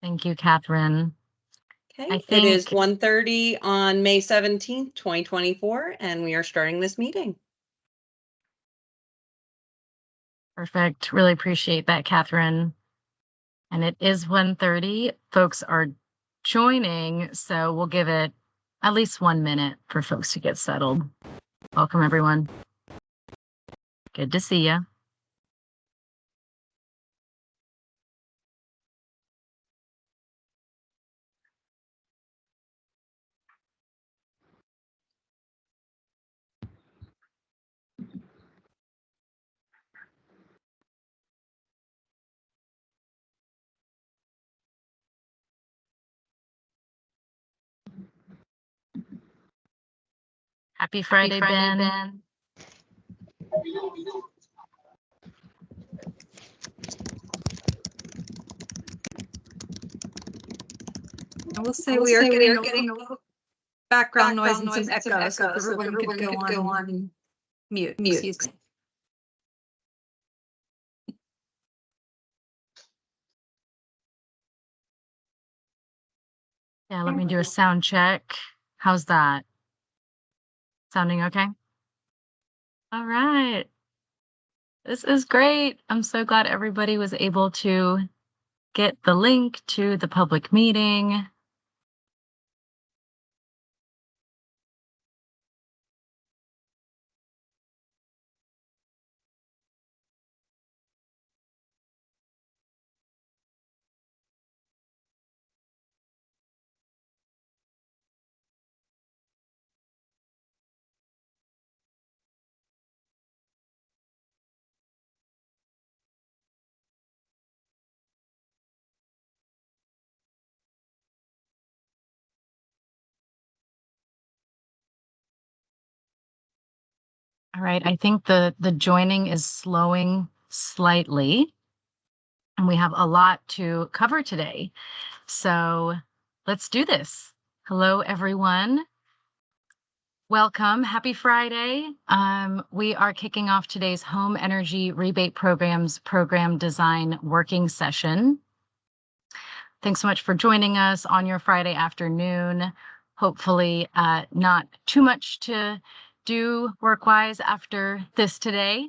Thank you, Catherine. Okay, it is 1:30 on May 17th, 2024, and we are starting this meeting. Perfect. Really appreciate that, Catherine. And it is 1:30. Folks are joining, so we'll give it at least 1 minute for folks to get settled. Welcome, everyone. Good to see you. Happy Friday, Ben. I will say we are getting a little background noise and some echo, so everyone could go on mute. Excuse me. Yeah, let me do a sound check. How's that? Sounding okay? All right. This is great. I'm so glad everybody was able to get the link to the public meeting. All right, I think the joining is slowing slightly, and we have a lot to cover today. So let's do this. Hello, everyone. Welcome. Happy Friday. We are kicking off today's Home Energy Rebate Programs Program Design Working Session. Thanks so much for joining us on your Friday afternoon. Hopefully not too much to do work-wise after this today.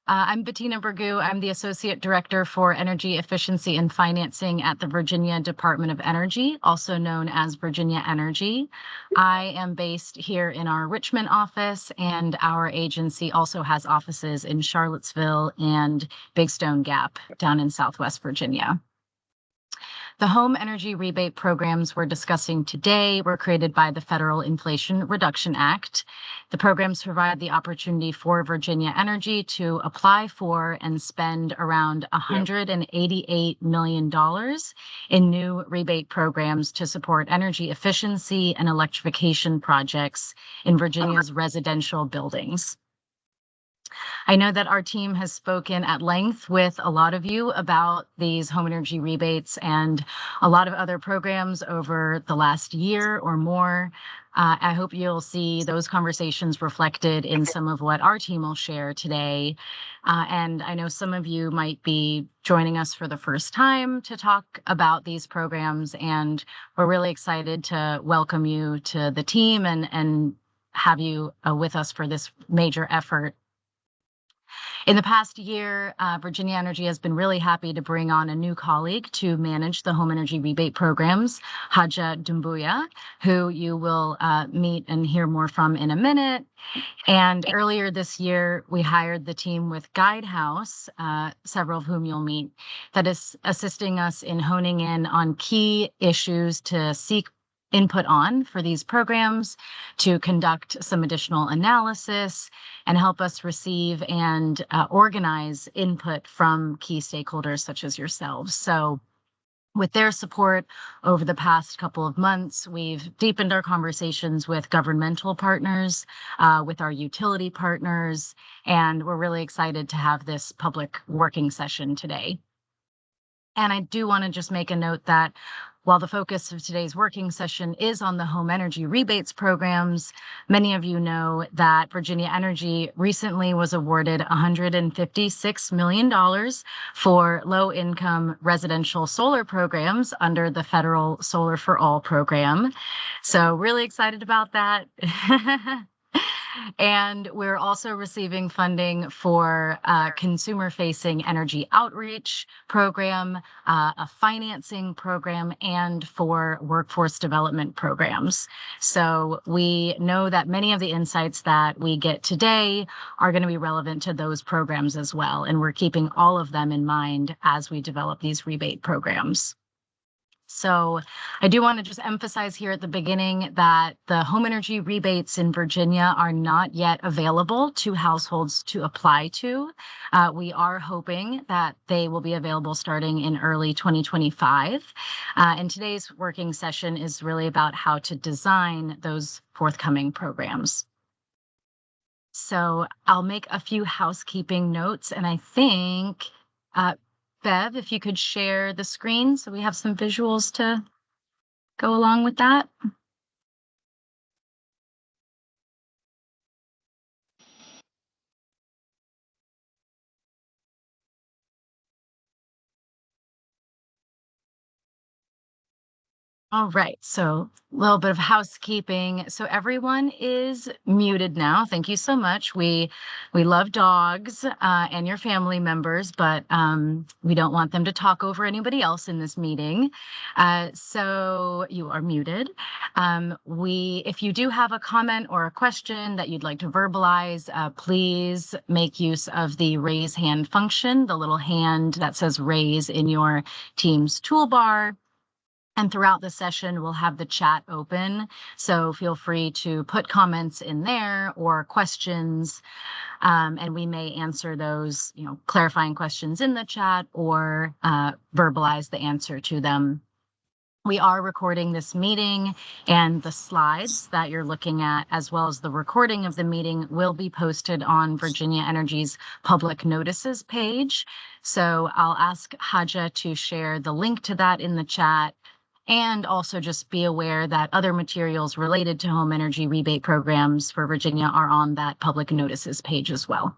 I'm Bettina Bergu. I'm the Associate Director for Energy Efficiency and Financing at the Virginia Department of Energy, also known as Virginia Energy. I am based here in our Richmond office, and our agency also has offices in Charlottesville and Big Stone Gap down in Southwest Virginia. The home energy rebate programs we're discussing today were created by the Federal Inflation Reduction Act. The programs provide the opportunity for Virginia Energy to apply for and spend around $188 million in new rebate programs to support energy efficiency and electrification projects in Virginia's residential buildings. I know that our team has spoken at length with a lot of you about these home energy rebates and a lot of other programs over the last year or more. I hope you'll see those conversations reflected in some of what our team will share today. And I know some of you might be joining us for the first time to talk about these programs, and we're really excited to welcome you to the team and have you with us for this major effort. In the past year, Virginia Energy has been really happy to bring on a new colleague to manage the home energy rebate programs, Haja Dumbuya, who you will meet and hear more from in a minute. And earlier this year, we hired the team with Guidehouse, several of whom you'll meet, that is assisting us in honing in on key issues to seek input on for these programs, to conduct some additional analysis, and help us receive and organize input from key stakeholders such as yourselves. So with their support over the past couple of months, we've deepened our conversations with governmental partners, with our utility partners, and we're really excited to have this public working session today. And I do want to just make a note that while the focus of today's working session is on the home energy rebates programs, many of you know that Virginia Energy recently was awarded $156 million for low-income residential solar programs under the federal Solar for All program. So really excited about that. And we're also receiving funding for a consumer-facing energy outreach program, a financing program, and for workforce development programs. So we know that many of the insights that we get today are going to be relevant to those programs as well. And we're keeping all of them in mind as we develop these rebate programs. So I do want to just emphasize here at the beginning that the home energy rebates in Virginia are not yet available to households to apply to. We are hoping that they will be available starting in early 2025. And today's working session is really about how to design those forthcoming programs. So I'll make a few housekeeping notes, and I think Bev, if you could share the screen so we have some visuals to go along with that. All right, so a little bit of housekeeping. So everyone is muted now. Thank you so much. We love dogs and your family members, but we don't want them to talk over anybody else in this meeting. So you are muted. If you do have a comment or a question that you'd like to verbalize, please make use of the raise hand function, the little hand that says raise in your Teams toolbar. And throughout the session, we'll have the chat open. So feel free to put comments in there or questions, and we may answer those, clarifying questions in the chat or verbalize the answer to them. We are recording this meeting, and the slides that you're looking at, as well as the recording of the meeting, will be posted on Virginia Energy's public notices page. So I'll ask Haja to share the link to that in the chat. And also just be aware that other materials related to home energy rebate programs for Virginia are on that public notices page as well.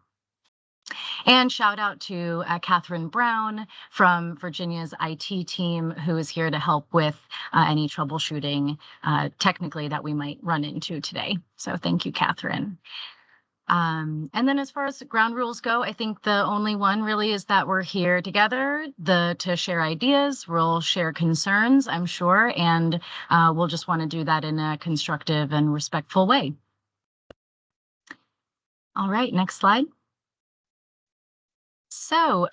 And shout out to Catherine Brown from Virginia's IT team, who is here to help with any troubleshooting technically that we might run into today. So thank you, Catherine. And then as far as ground rules go, I think the only one really is that we're here together to share ideas. We'll share concerns, I'm sure, and we'll just want to do that in a constructive and respectful way. All right, next slide. So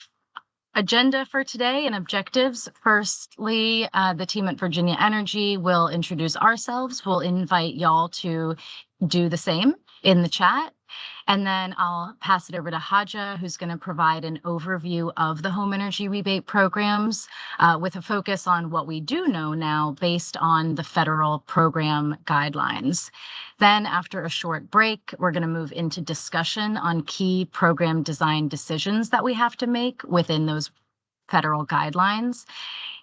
agenda for today and objectives. Firstly, the team at Virginia Energy will introduce ourselves. We'll invite y'all to do the same in the chat. And then I'll pass it over to Haja, who's going to provide an overview of the home energy rebate programs with a focus on what we do know now based on the federal program guidelines. Then after a short break, we're going to move into discussion on key program design decisions that we have to make within those federal guidelines.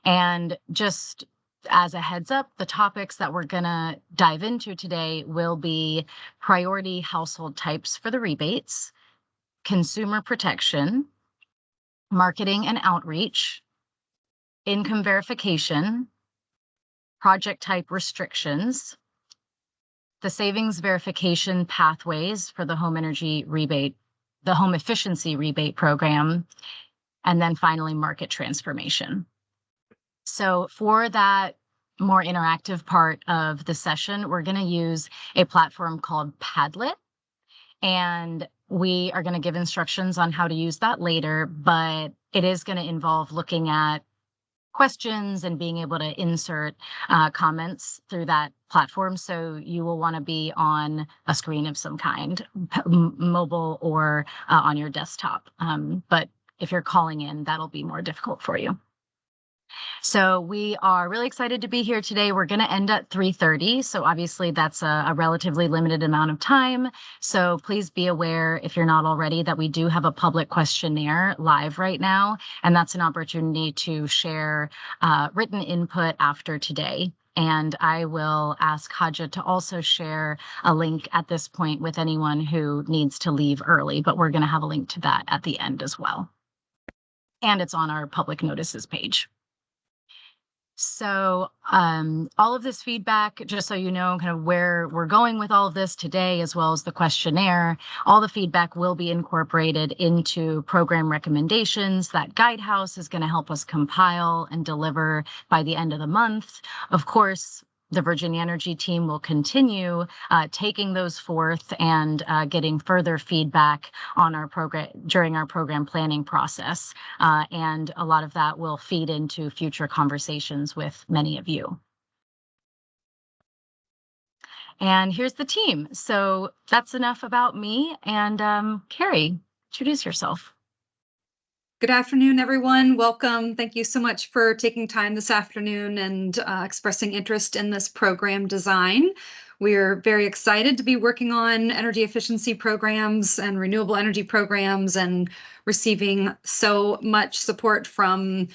And just as a heads up, the topics that we're going to dive into today will be priority household types for the rebates, consumer protection, marketing and outreach, income verification, project type restrictions, the savings verification pathways for the home energy rebate, the home efficiency rebate program, and then finally market transformation. So for that more interactive part of the session, we're going to use a platform called Padlet, and we are going to give instructions on how to use that later, but it is going to involve looking at questions and being able to insert comments through that platform. So you will want to be on a screen of some kind, mobile or on your desktop. But if you're calling in, that'll be more difficult for you. So we are really excited to be here today. We're going to end at 3:30. So obviously that's a relatively limited amount of time. So please be aware, if you're not already, that we do have a public questionnaire live right now. And that's an opportunity to share written input after today. And I will ask Haja to also share a link at this point with anyone who needs to leave early, but we're going to have a link to that at the end as well. And it's on our public notices page. So all of this feedback, just so you know kind of where we're going with all of this today, as well as the questionnaire, all the feedback will be incorporated into program recommendations that Guidehouse is going to help us compile and deliver by the end of the month. Of course, the Virginia Energy team will continue taking those forth and getting further feedback on our program during our program planning process. And a lot of that will feed into future conversations with many of you. And here's the team. So that's enough about me. And Carrie, introduce yourself. Good afternoon, everyone. Welcome. Thank you so much for taking time this afternoon and expressing interest in this program design. We're very excited to be working on energy efficiency programs and renewable energy programs and receiving so much support from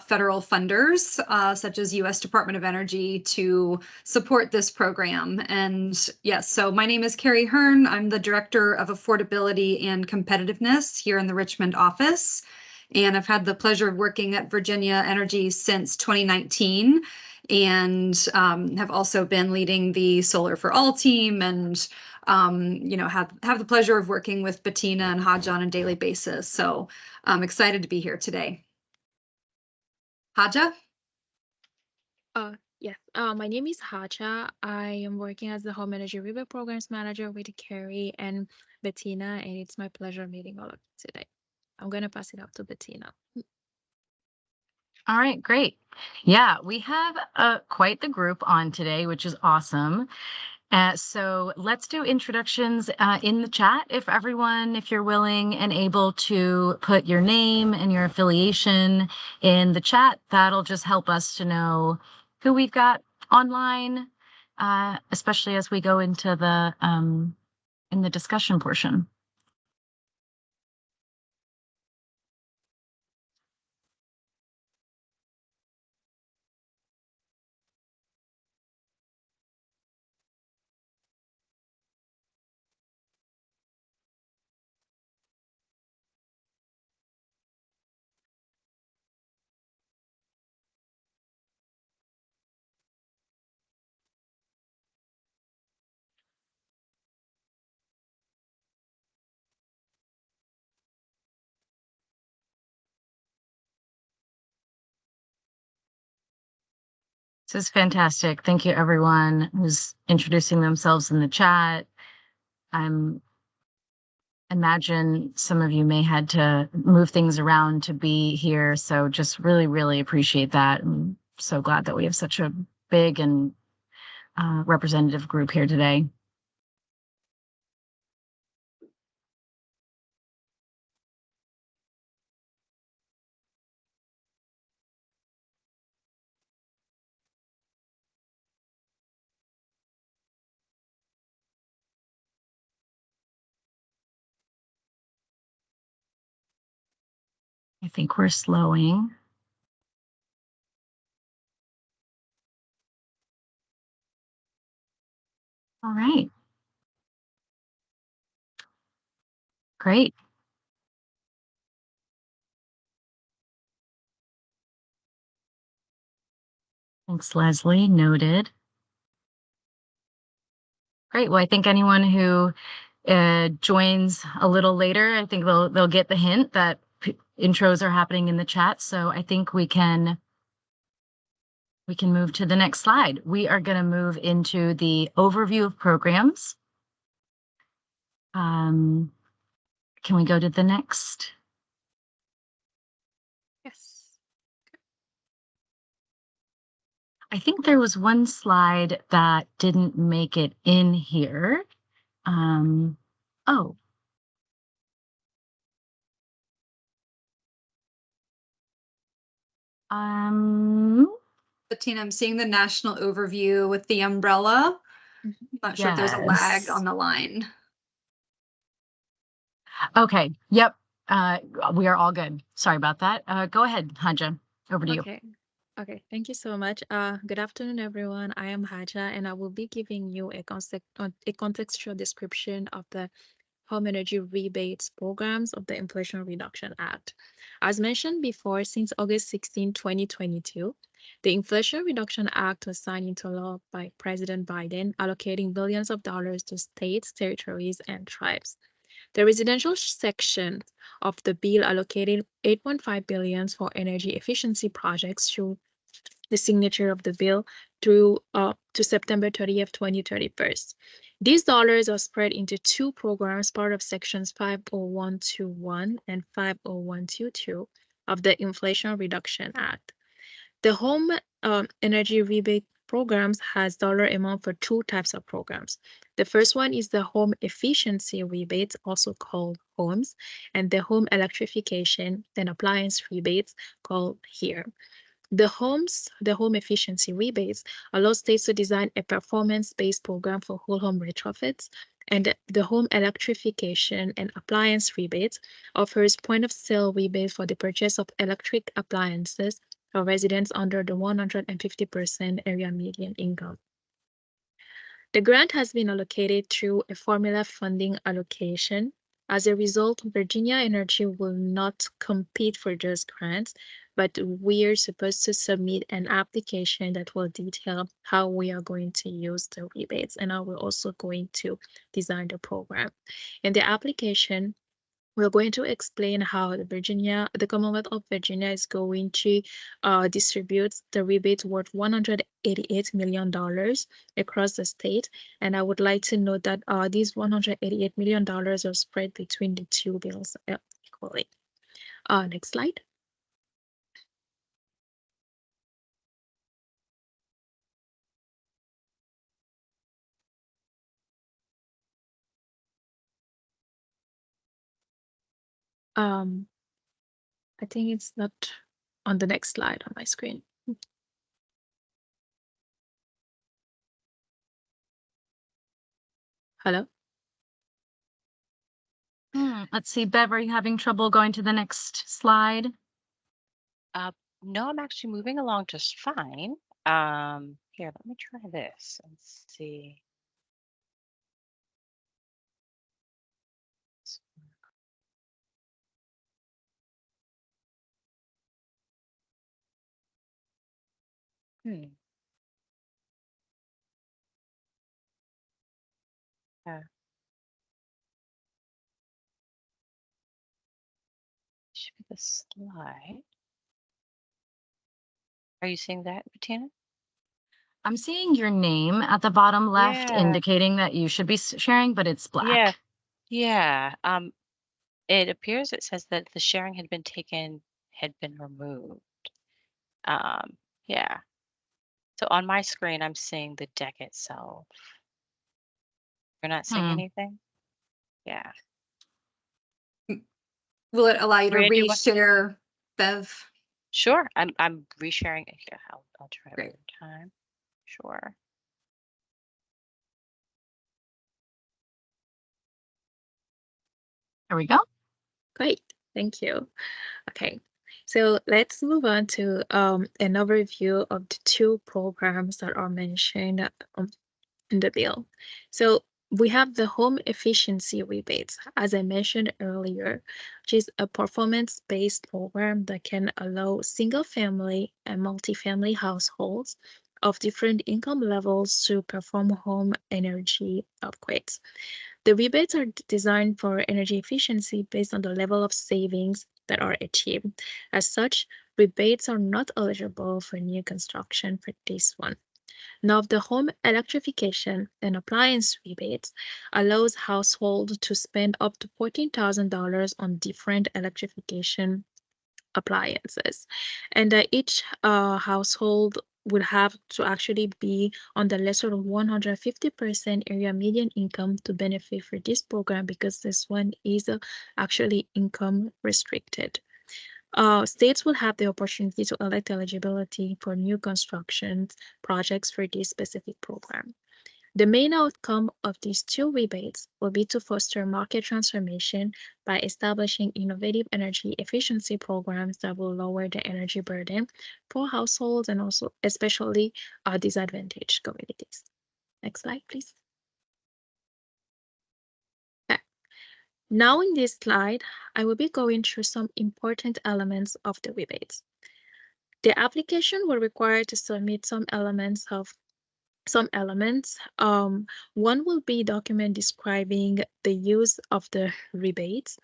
federal funders, such as U.S. Department of Energy, to support this program. And yes, so my name is Carrie Hearn. I'm the Director of Affordability and Competitiveness here in the Richmond office. And I've had the pleasure of working at Virginia Energy since 2019 and have also been leading the Solar for All team and have the pleasure of working with Bettina and Haja on a daily basis. So I'm excited to be here today. Haja? Yes, my name is Hacha. I am working as the Home Energy Rebate Programs Manager with Carrie and Bettina, and it's my pleasure meeting all of you today. I'm going to pass it out to Bettina. All right, great. Yeah, we have quite the group on today, which is awesome. So let's do introductions in the chat. If you're willing and able to put your name and your affiliation in the chat, that'll just help us to know who we've got online, especially as we go into the in the discussion portion. This is fantastic. Thank you, everyone who's introducing themselves in the chat. I'm imagine some of you may had to move things around to be here, so just really, really appreciate that. I'm so glad that we have such a big and representative group here today. I think we're slowing. All right. Great. Thanks, Leslie. Noted. Great. Well, I think anyone who joins a little later, I think they'll get the hint that intros are happening in the chat. So I think we can move to the next slide. We are going to move into the overview of programs. Can we go to the next? Yes. I think there was one slide that didn't make it in here. Oh. Bettina, I'm seeing the national overview with the umbrella. Mhm. Not sure if there's a lag on Yes. the line. Okay. Yep. We are all good. Sorry about that. Go ahead, Haja. Over to you. Okay. Okay, thank you so much. Good afternoon, everyone. I am Haja, and I will be giving you a contextual description of the home energy rebates programs of the Inflation Reduction Act. As mentioned before, since August 16, 2022, the Inflation Reduction Act was signed into law by President Biden, allocating billions of dollars to states, territories, and tribes. The residential section of the bill allocated 8.5 billion for energy efficiency projects through the signature of the bill through to September 30th, 2031. These dollars are spread into two programs, part of sections 50121 and 50122 of the Inflation Reduction Act. The home energy rebate programs has dollar amount for two types of programs. The first one is the home efficiency rebates, also called HOMES, and the home electrification and appliance rebates, called HERE. The home efficiency rebates allow states to design a performance-based program for whole home retrofits, and the home electrification and appliance rebates offers point-of-sale rebates for the purchase of electric appliances for residents under the 150% area median income. The grant has been allocated through a formula funding allocation. As a result, Virginia Energy will not compete for those grants, but we're supposed to submit an application that will detail how we are going to use the rebates and how we're also going to design the program. In the application, we're going to explain how the Commonwealth of Virginia is going to distribute the rebates worth $188 million across the state. And I would like to note that these $188 million are spread between the two bills equally. Next slide. I think it's not on the next slide on my screen. Hello? Let's see, Bev, are you having trouble going to the next slide? No, I'm actually moving along just fine. Here, let me try this and see. Hmm. Yeah. Should be the slide. Are you seeing that, Bettina? I'm seeing your name at the bottom left, Yeah. indicating that you should be sharing, but it's black. Yeah. Yeah. It appears it says that the sharing had been removed. Yeah. So on my screen, I'm seeing the deck itself. You're not seeing anything? Yeah. Will it allow you to Maria, do you want? reshare, Bev? Sure. I'm resharing it here. I'll try it Great. one more time. Sure. There we go. Great, thank you. Okay, so let's move on to an overview of the two programs that are mentioned in the bill. So we have the home efficiency rebates, as I mentioned earlier, which is a performance-based program that can allow single-family and multi-family households of different income levels to perform home energy upgrades. The rebates are designed for energy efficiency based on the level of savings that are achieved. As such, rebates are not eligible for new construction for this one. Now, the home electrification and appliance rebates allows households to spend up to $14,000 on different electrification appliances. And each household would have to actually be on the lesser of 150% area median income to benefit for this program, because this one is actually income restricted. States will have the opportunity to elect eligibility for new construction projects for this specific program. The main outcome of these two rebates will be to foster market transformation by establishing innovative energy efficiency programs that will lower the energy burden for households and also especially disadvantaged communities. Next slide, please. Okay. Now in this slide, I will be going through some important elements of the rebates. The application will require to submit some elements. One will be document describing the use of the rebates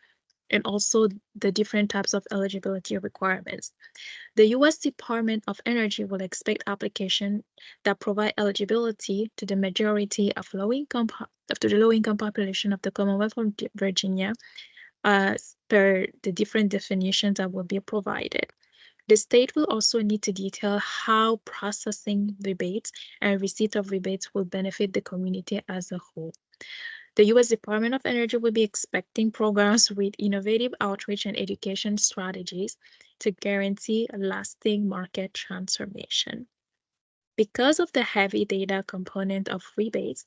and also the different types of eligibility requirements. The U.S. Department of Energy will expect applications that provide eligibility to the majority of low-income population of the Commonwealth of Virginia, per the different definitions that will be provided. The state will also need to detail how processing rebates and receipt of rebates will benefit the community as a whole. The U.S. Department of Energy will be expecting programs with innovative outreach and education strategies to guarantee lasting market transformation. Because of the heavy data component of rebates,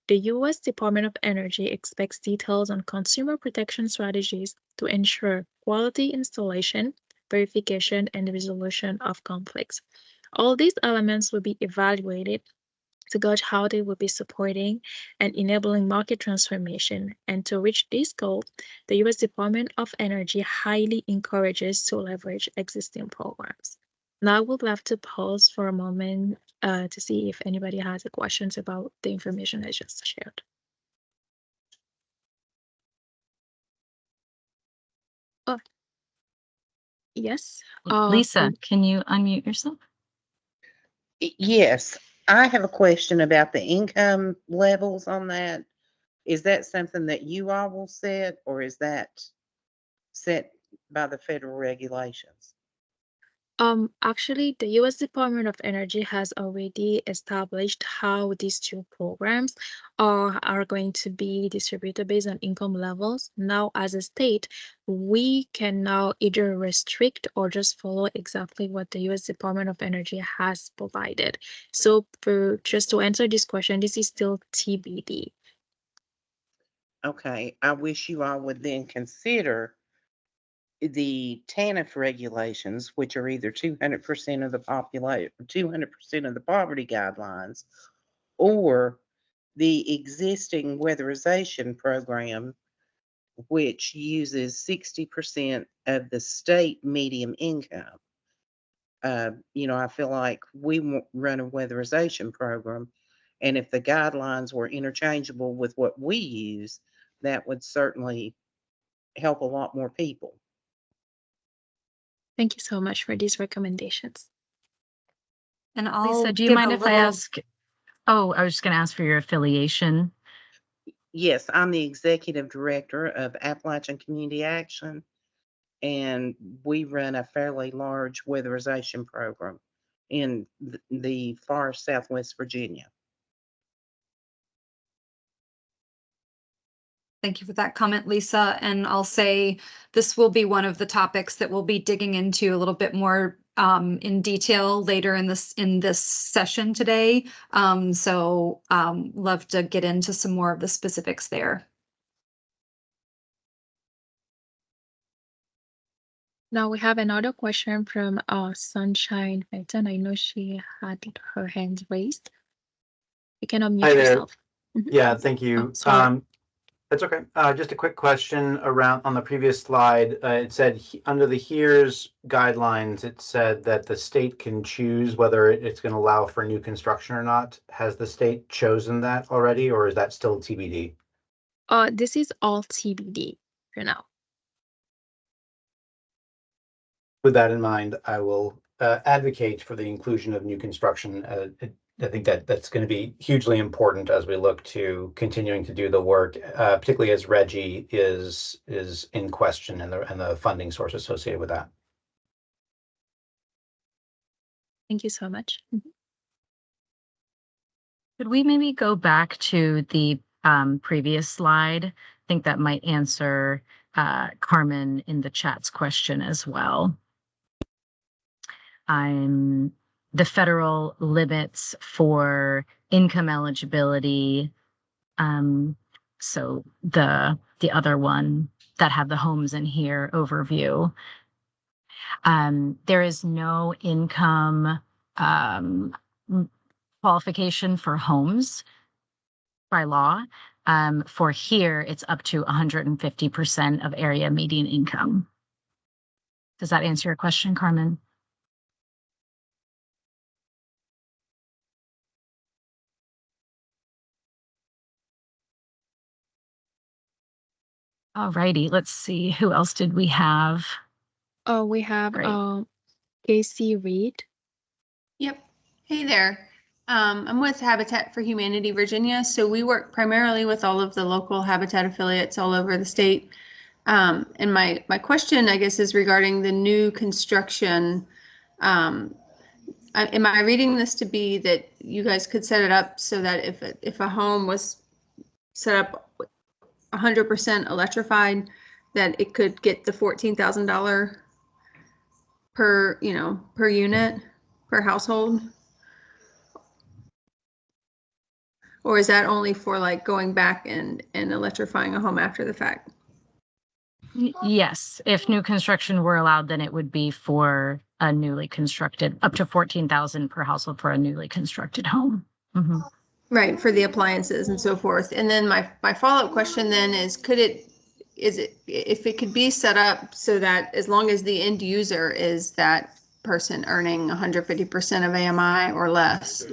the U.S. Department of Energy expects details on consumer protection strategies to ensure quality installation, verification, and resolution of conflicts. All these elements will be evaluated to gauge how they will be supporting and enabling market transformation. And to reach this goal, the U.S. Department of Energy highly encourages to leverage existing programs. Now I would love to pause for a moment to see if anybody has questions about the information I just shared. Oh, yes. Lisa, can you unmute yourself? Yes, I have a question about the income levels on that. Is that something that you all will set, or is that set by the federal regulations? Actually, the U.S. Department of Energy has already established how these two programs are going to be distributed based on income levels. Now, as a state, we can now either restrict or just follow exactly what the U.S. Department of Energy has provided. So just to answer this question, this is still TBD. Okay, I wish you all would then consider the TANF regulations, which are either 200% of the population, 200% of the poverty guidelines, or the existing weatherization program, which uses 60% of the state median income. I feel like we run a weatherization program, and if the guidelines were interchangeable with what we use, that would certainly help a lot more people. Thank you so much for these recommendations. And I'll Lisa, do you mind if I ask? Oh, I was just going to ask for your affiliation. Yes, I'm the executive director of Appalachian Community Action, and we run a fairly large weatherization program in the far southwest Virginia. Thank you for that comment, Lisa. And I'll say this will be one of the topics that we'll be digging into a little bit more in detail later in this session today. Love to get into some more of the specifics there. Now we have another question from Sunshine Fenton. I know she had her hand raised. You can unmute yourself. Yeah, thank you. That's okay. Just a quick question around on the previous slide. It said under the HERES guidelines, it said that the state can choose whether it's going to allow for new construction or not. Has the state chosen that already, or is that still TBD? This is all TBD for now. With that in mind, I will advocate for the inclusion of new construction. I think that's going to be hugely important as we look to continuing to do the work, particularly as RGGI is in question and the funding source associated with that. Thank you so much. Could we maybe go back to the previous slide? I think that might answer Carmen in the chat's question as well. the federal limits for income eligibility. So the other one that have the homes in here overview. There is no income qualification for homes by law. For here, it's up to 150% of area median income. Does that answer your question, Carmen? All righty, let's see. Who else did we have? Oh, we have Casey Reed. Yep. Hey there. I'm with Habitat for Humanity Virginia. So we work primarily with all of the local Habitat affiliates all over the state. And my question, I guess, is regarding the new construction. Am I reading this to be that you guys could set it up so that if a home was set up 100% electrified, that it could get the $14,000 per unit per household? Or is that only for like going back and electrifying a home after the fact? Yes, if new construction were allowed, then it would be for a newly constructed, up to $14,000 per household for a newly constructed home. Mm-hmm. Right, for the appliances and so forth. And then my follow-up question then is, if it could be set up so that as long as the end user is that person earning 150% of AMI or less,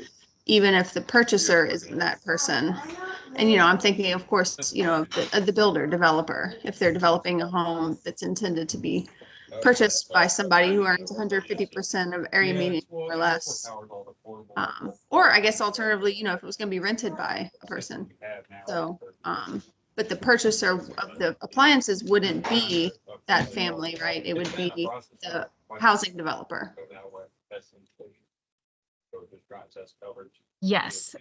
even if the purchaser isn't that person. And, I'm thinking, of course, of the builder, developer, if they're developing a home that's intended to be purchased by somebody who earns 150% of area median or less. Or I guess alternatively, if it was going to be rented by a person. So, but the purchaser of the appliances wouldn't be that family, right? It would be the housing developer. Yes,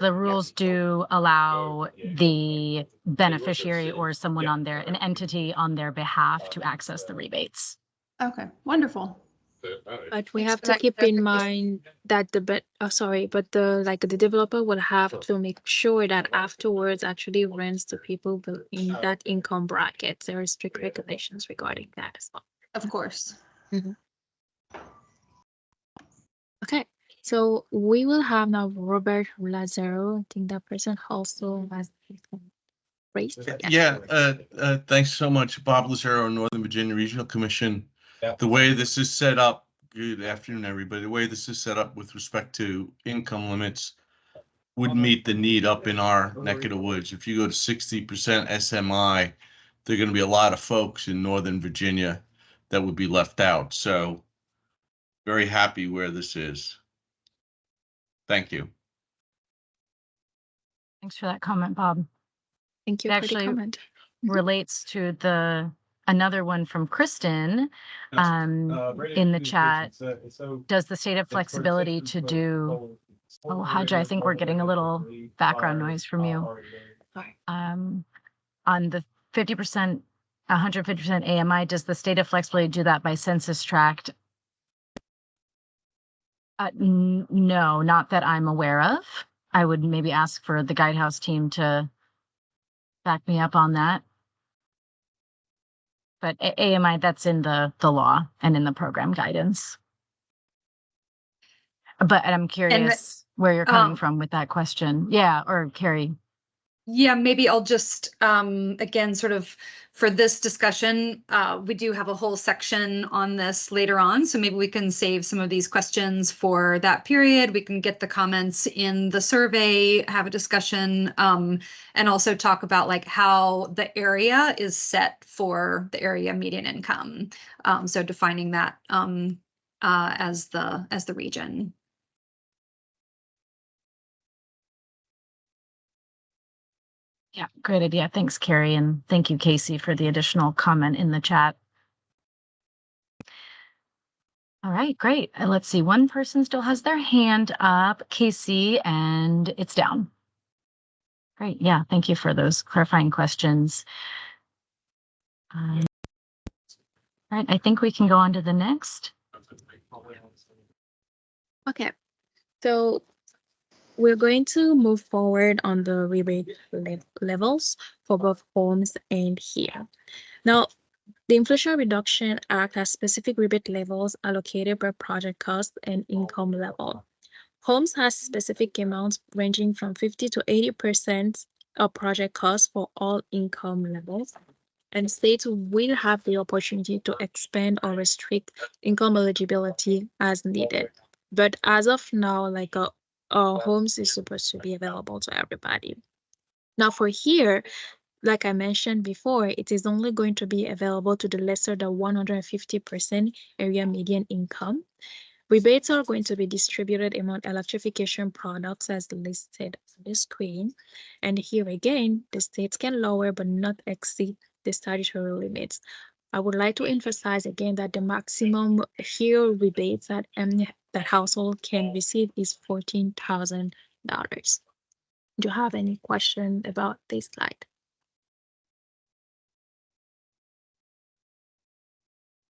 the rules do allow the beneficiary or someone on there, an entity on their behalf, to access the rebates. Okay, wonderful. But we have to keep in mind that the developer will have to make sure that afterwards actually rents to people in that income bracket. There are strict regulations regarding that as well. Of course. Mm-hmm. Okay, so we will have now Robert Lazaro. I think that person also has raised. Yeah, thanks so much, Bob Lazaro, Northern Virginia Regional Commission. The way this is set up, good afternoon, everybody. The way this is set up with respect to income limits would meet the need up in our neck of the woods. If you go to 60% SMI, there are going to be a lot of folks in Northern Virginia that would be left out. So very happy where this is. Thank you. Thanks for that comment, Bob. Thank you It for actually the comment. relates to another one from Kristen in the chat. Does the state have flexibility to do? Oh, Haja, I think we're getting a little background noise from you. On the 50%, 150% AMI, does the state have flexibility to do that by census tract? No, not that I'm aware of. I would maybe ask for the Guidehouse team to back me up on that. But AMI, that's in the law and in the program guidance. But I'm curious where you're coming from with that question. Yeah, or Carrie. Yeah, maybe I'll just, again, sort of for this discussion, we do have a whole section on this later on. So maybe we can save some of these questions for that period. We can get the comments in the survey, have a discussion, and also talk about like how the area is set for the area median income. So defining that as the region. Yeah, great idea. Thanks, Carrie. And thank you, Casey, for the additional comment in the chat. All right, great. Let's see. One person still has their hand up, Casey, and it's down. Great. Yeah, thank you for those clarifying questions. All right, I think we can go on to the next. Okay, so we're going to move forward on the rebate levels for both homes and here. Now, the Inflation Reduction Act has specific rebate levels allocated per project cost and income level. Homes has specific amounts ranging from 50 to 80% of project cost for all income levels. And states will have the opportunity to expand or restrict income eligibility as needed. But as of now, like homes is supposed to be available to everybody. Now for here, like I mentioned before, it is only going to be available to the lesser than 150% area median income. Rebates are going to be distributed among electrification products as listed on the screen. And here again, the states can lower but not exceed the statutory limits. I would like to emphasize again that the maximum here rebates that household can receive is $14,000. Do you have any question about this slide?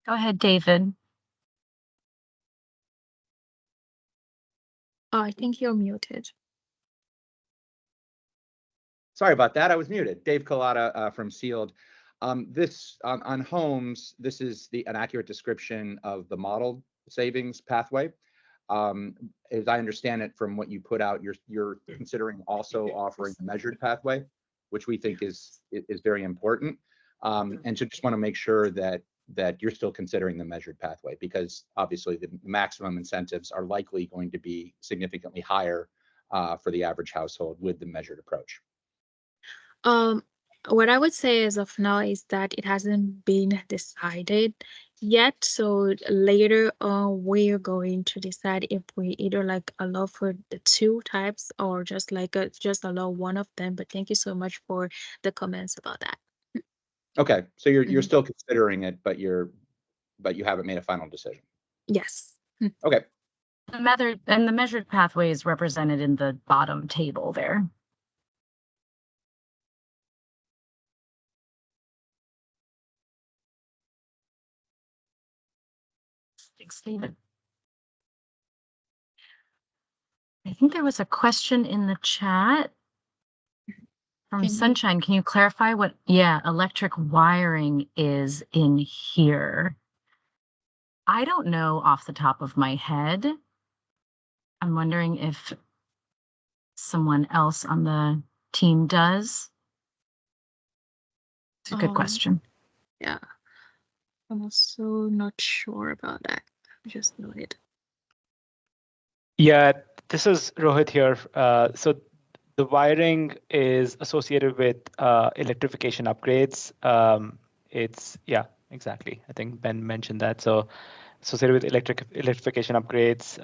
Go ahead, David. Oh, I think you're muted. Sorry about that. I was muted. Dave Collada from Sealed. This on homes, this is an accurate description of the modeled savings pathway. As I understand it from what you put out, you're considering also offering a measured pathway, which we think is very important. And so just want to make sure that you're still considering the measured pathway, because obviously the maximum incentives are likely going to be significantly higher for the average household with the measured approach. What I would say as of now is that it hasn't been decided yet. So later on, we're going to decide if we either like allow for the two types or just like just allow one of them. But thank you so much for the comments about that. Okay, so you're still considering it, but you haven't made a final decision. Yes. Okay. The measured pathway is represented in the bottom table there. Thanks, David. I think there was a question in the chat from Sunshine. Can you clarify what, electric wiring is in here? I don't know off the top of my head. I'm wondering if someone else on the team does. It's a good question. Yeah. I'm also not sure about that. Just know it. Yeah, this is Rohit here. So the wiring is associated with electrification upgrades. Exactly. I think Ben mentioned that. So associated with electrification upgrades,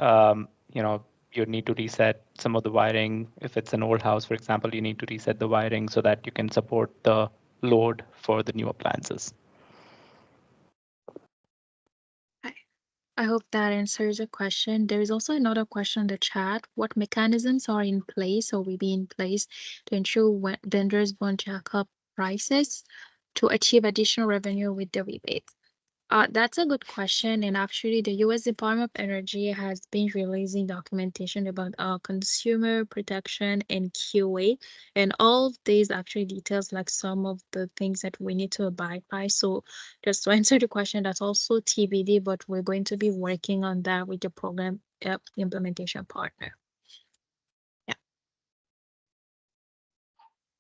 you need to reset some of the wiring. If it's an old house, for example, you need to reset the wiring so that you can support the load for the new appliances. I hope that answers your question. There is also another question in the chat. What mechanisms are in place or will be in place to ensure when vendors won't jack up prices to achieve additional revenue with the rebate? That's a good question. And actually, the U.S. Department of Energy has been releasing documentation about consumer protection and QA. And all of these actually details like some of the things that we need to abide by. So just to answer the question, that's also TBD, but we're going to be working on that with the program implementation partner.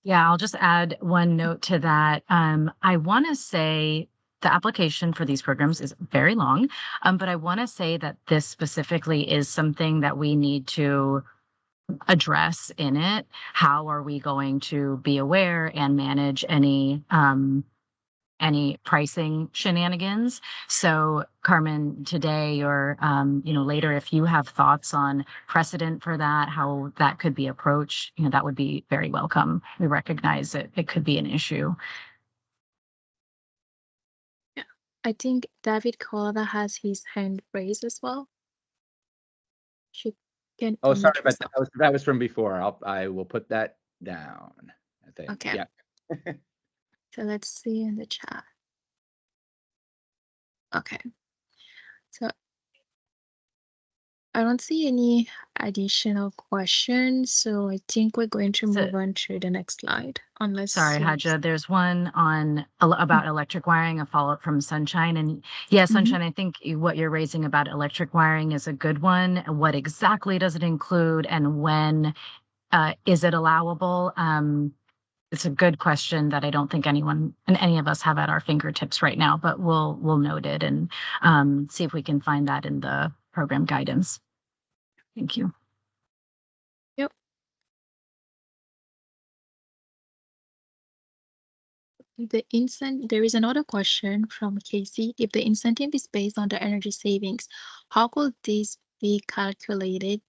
Yeah, I'll just add one note to that. I want to say the application for these programs is very long, but I want to say that this specifically is something that we need to address in it. How are we going to be aware and manage any pricing shenanigans? So Carmen, today or later, if you have thoughts on precedent for that, how that could be approached, that would be very welcome. We recognize that it could be an issue. Yeah, I think David Collada has his hand raised as well. She can. Oh, sorry, but that was from before. I will put that down, I think. Okay. Yeah. So let's see in the chat. Okay. So I don't see any additional questions, so I think we're going to move on to the next slide. Unless Sorry, Haja, there's one on about electric wiring, a follow-up from Sunshine. And yeah, Sunshine, I think what you're raising about electric wiring is a good one. What exactly does it include, and when is it allowable? It's a good question that I don't think anyone and any of us have at our fingertips right now, but we'll note it and see if we can find that in the program guidance. Thank you. Yep. There is another question from Casey. If the incentive is based on the energy savings, how could this be calculated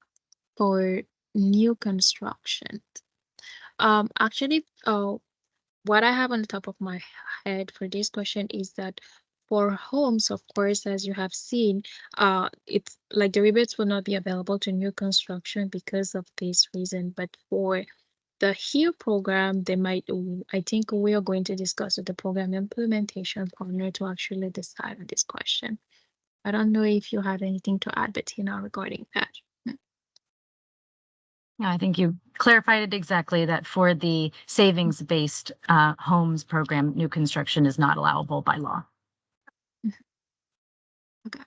for new construction? Actually, what I have on the top of my head for this question is that for homes, of course, as you have seen, it's like the rebates will not be available to new construction because of this reason. But for the HERE program, they might, I think we are going to discuss with the program implementation partner to actually decide on this question. I don't know if you have anything to add, Bettina, regarding that. Yeah, I think you clarified it exactly, that for the savings-based homes program, new construction is not allowable by law. Okay.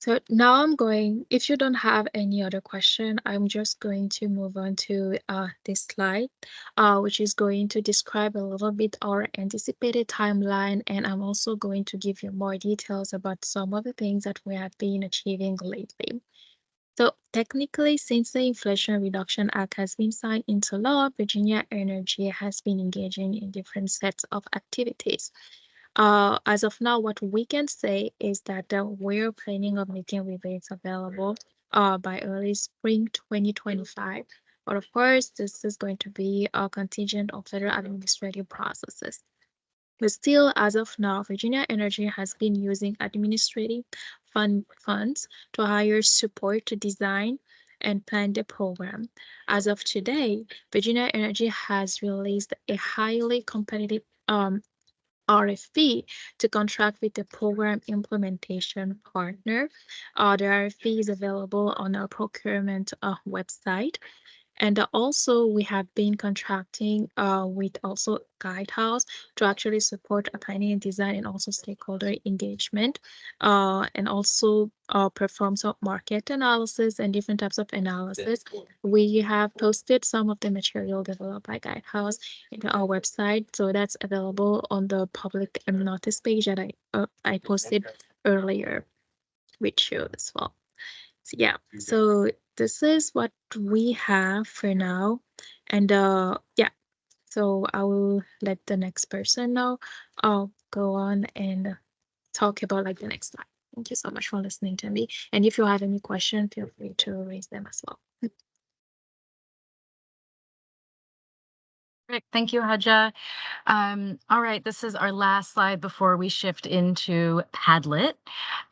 So now I'm going, if you don't have any other question, I'm just going to move on to this slide, which is going to describe a little bit our anticipated timeline. And I'm also going to give you more details about some of the things that we have been achieving lately. So technically, since the Inflation Reduction Act has been signed into law, Virginia Energy has been engaging in different sets of activities. As of now, what we can say is that we're planning on making rebates available by early spring 2025. But of course, this is going to be contingent on federal administrative processes. But still, as of now, Virginia Energy has been using administrative funds to hire support to design and plan the program. As of today, Virginia Energy has released a highly competitive RFP to contract with the program implementation partner. The RFP is available on our procurement website. And also we have been contracting with also Guidehouse to actually support planning and design and also stakeholder engagement, and also perform some market analysis and different types of analysis. We have posted some of the material developed by Guidehouse into our website, so that's available on the public notice page that I posted earlier with you as well. So yeah, so this is what we have for now. And yeah, so I will let the next person know. I'll go on and talk about like the next slide. Thank you so much for listening to me. And if you have any question, feel free to raise them as well. Great. Thank you, Haja. All right, this is our last slide before we shift into Padlet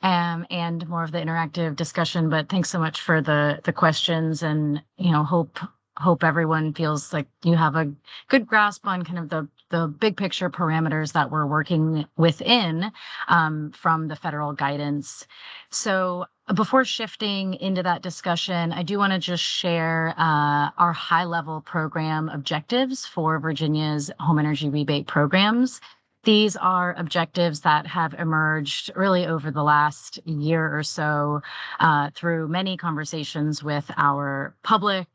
and more of the interactive discussion. But thanks so much for the questions, and hope everyone feels like you have a good grasp on kind of the big picture parameters that we're working within from the federal guidance. So before shifting into that discussion, I do want to just share our high-level program objectives for Virginia's home energy rebate programs. These are objectives that have emerged really over the last year or so through many conversations with our public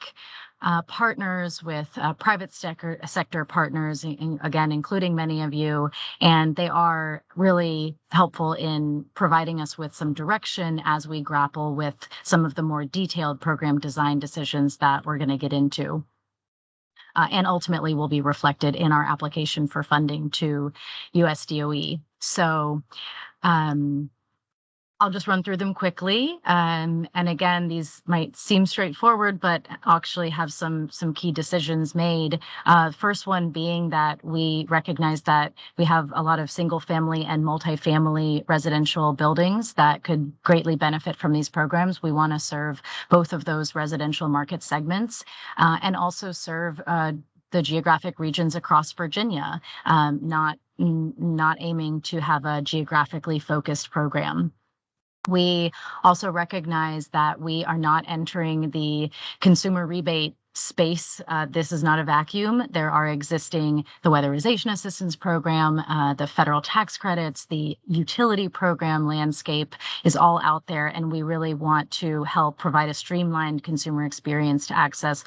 partners, with private sector partners, again, including many of you, and they are really helpful in providing us with some direction as we grapple with some of the more detailed program design decisions that we're going to get into. And ultimately will be reflected in our application for funding to USDOE. So I'll just run through them quickly. And again, these might seem straightforward, but actually have some key decisions made. First one being that we recognize that we have a lot of single family and multifamily residential buildings that could greatly benefit from these programs. We want to serve both of those residential market segments and also serve the geographic regions across Virginia, not aiming to have a geographically focused program. We also recognize that we are not entering the consumer rebate space. This is not a vacuum. There are existing, the weatherization assistance program, the federal tax credits, the utility program landscape is all out there. And we really want to help provide a streamlined consumer experience to access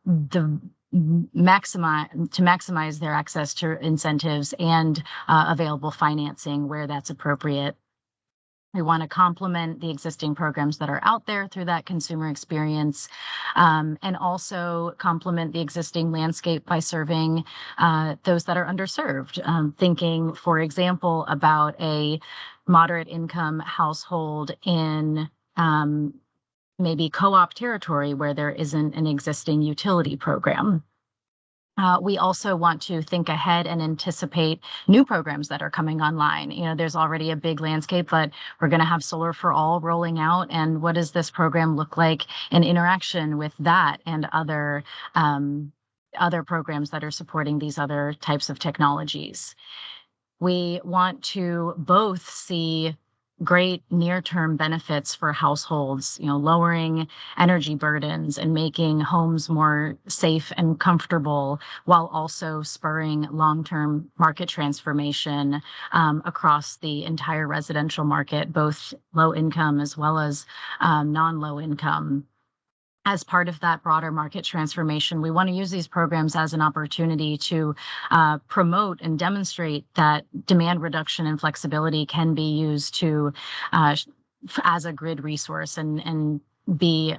the maximize their access to incentives and available financing where that's appropriate. We want to complement the existing programs that are out there through that consumer experience, and also complement the existing landscape by serving those that are underserved. Thinking, for example, about a moderate income household in maybe co-op territory where there isn't an existing utility program. We also want to think ahead and anticipate new programs that are coming online. You know, there's already a big landscape, but we're going to have Solar for All rolling out. And what does this program look like in interaction with that and other programs that are supporting these other types of technologies? We want to both see great near-term benefits for households, you know, lowering energy burdens and making homes more safe and comfortable, while also spurring long-term market transformation across the entire residential market, both low income as well as non-low income. As part of that broader market transformation, we want to use these programs as an opportunity to promote and demonstrate that demand reduction and flexibility can be used to as a grid resource and be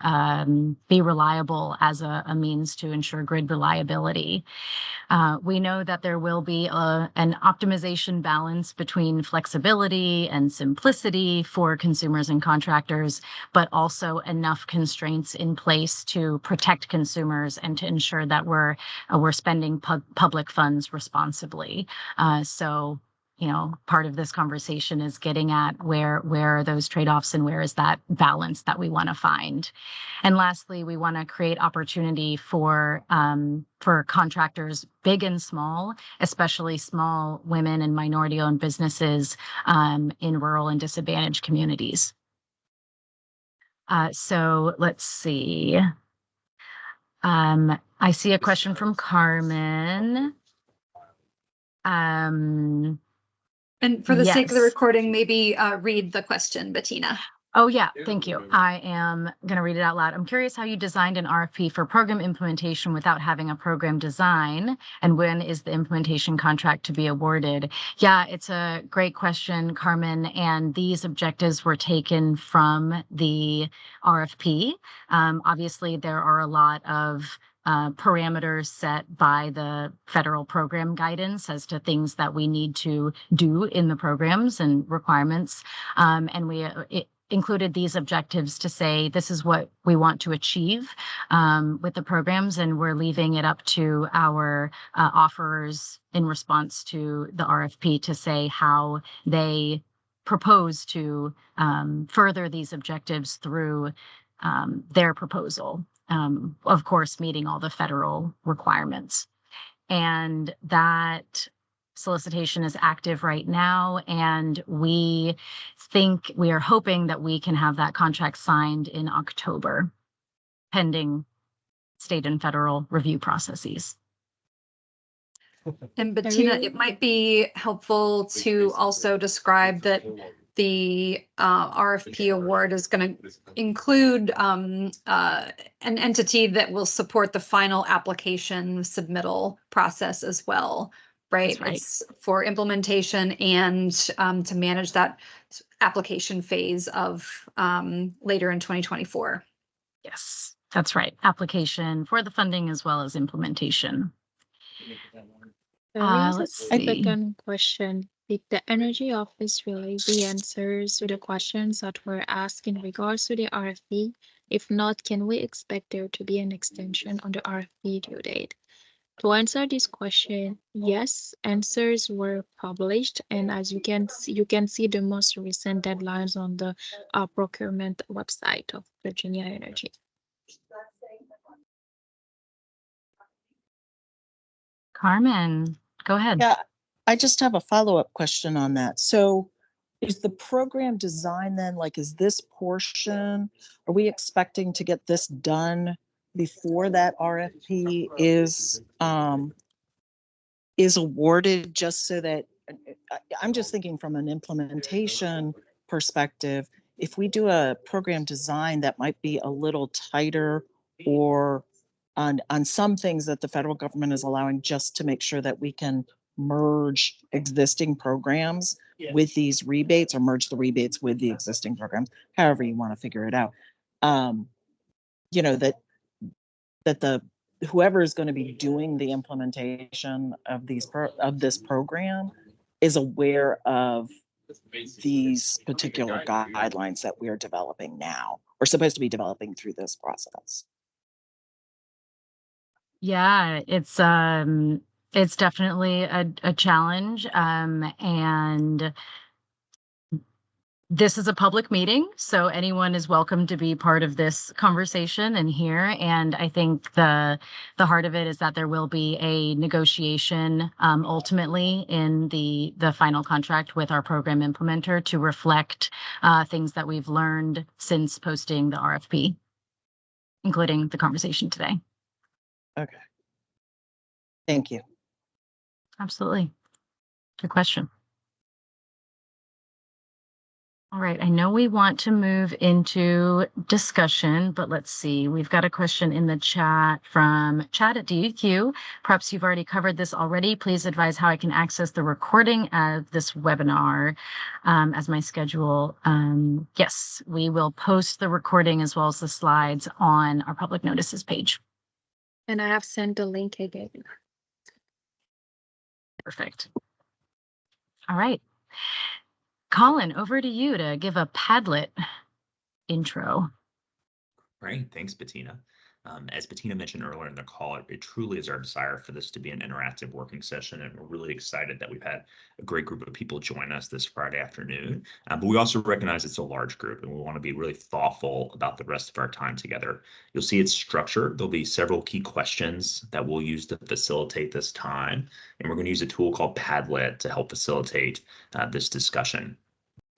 reliable as a means to ensure grid reliability. We know that there will be an optimization balance between flexibility and simplicity for consumers and contractors, but also enough constraints in place to protect consumers and to ensure that we're spending public funds responsibly. So, you know, part of this conversation is getting at where are those trade-offs and where is that balance that we want to find. And lastly, we want to create opportunity for contractors, big and small, especially small women and minority-owned businesses in rural and disadvantaged communities. So let's see. I see a question from Carmen. And for the sake of the recording, maybe read the question, Bettina. Oh, yeah. Thank you. I am going to read it out loud. I'm curious how you designed an RFP for program implementation without having a program design, and when is the implementation contract to be awarded? Yeah, it's a great question, Carmen. And these objectives were taken from the RFP. Obviously, there are a lot of parameters set by the federal program guidance as to things that we need to do in the programs and requirements. And we included these objectives to say this is what we want to achieve with the programs, and we're leaving it up to our offerers in response to the RFP to say how they propose to further these objectives through their proposal. Of course, meeting all the federal requirements. And that solicitation is active right now, and we are hoping that we can have that contract signed in October, pending state and federal review processes. And Bettina, it might be helpful to also describe that the RFP award is going to include an entity that will support the final application submittal process as well, right? Right. It's for implementation and to manage that application phase of later in 2024. Yes, that's right. Application for the funding as well as implementation. Let's see. Second question. Did the Energy Office relay the answers to the questions that were asked in regards to the RFP? If not, can we expect there to be an extension on the RFP due date? To answer this question, yes, answers were published, and as you can see the most recent deadlines on the procurement website of Virginia Energy. Carmen, go ahead. Yeah, I just have a follow-up question on that. So is the program design then, like, is this portion, are we expecting to get this done before that RFP is awarded, just so that I'm just thinking from an implementation perspective, if we do a program design that might be a little tighter, or on some things that the federal government is allowing, just to make sure that we can merge existing programs with these rebates, or merge the rebates with the existing programs, however you want to figure it out. You know, that the whoever is going to be doing the implementation of this program is aware of these particular guidelines that we're developing now, or supposed to be developing through this process. Yeah, it's definitely a challenge. And this is a public meeting, so anyone is welcome to be part of this conversation and hear. And I think the heart of it is that there will be a negotiation ultimately in the final contract with our program implementer to reflect things that we've learned since posting the RFP, including the conversation today. Okay. Thank you. Absolutely. Good question. All right, I know we want to move into discussion, but let's see. We've got a question in the chat from Chad at DEQ. Perhaps you've already covered this already. Please advise how I can access the recording of this webinar as my schedule. Yes, we will post the recording as well as the slides on our public notices page. And I have sent the link again. Perfect. All right. Colin, over to you to give a Padlet intro. Great, thanks, Bettina. As Bettina mentioned earlier in the call, it truly is our desire for this to be an interactive working session, and we're really excited that we've had a great group of people join us this Friday afternoon. But we also recognize it's a large group, and we want to be really thoughtful about the rest of our time together. You'll see its structure. There'll be several key questions that we'll use to facilitate this time, and we're going to use a tool called Padlet to help facilitate this discussion.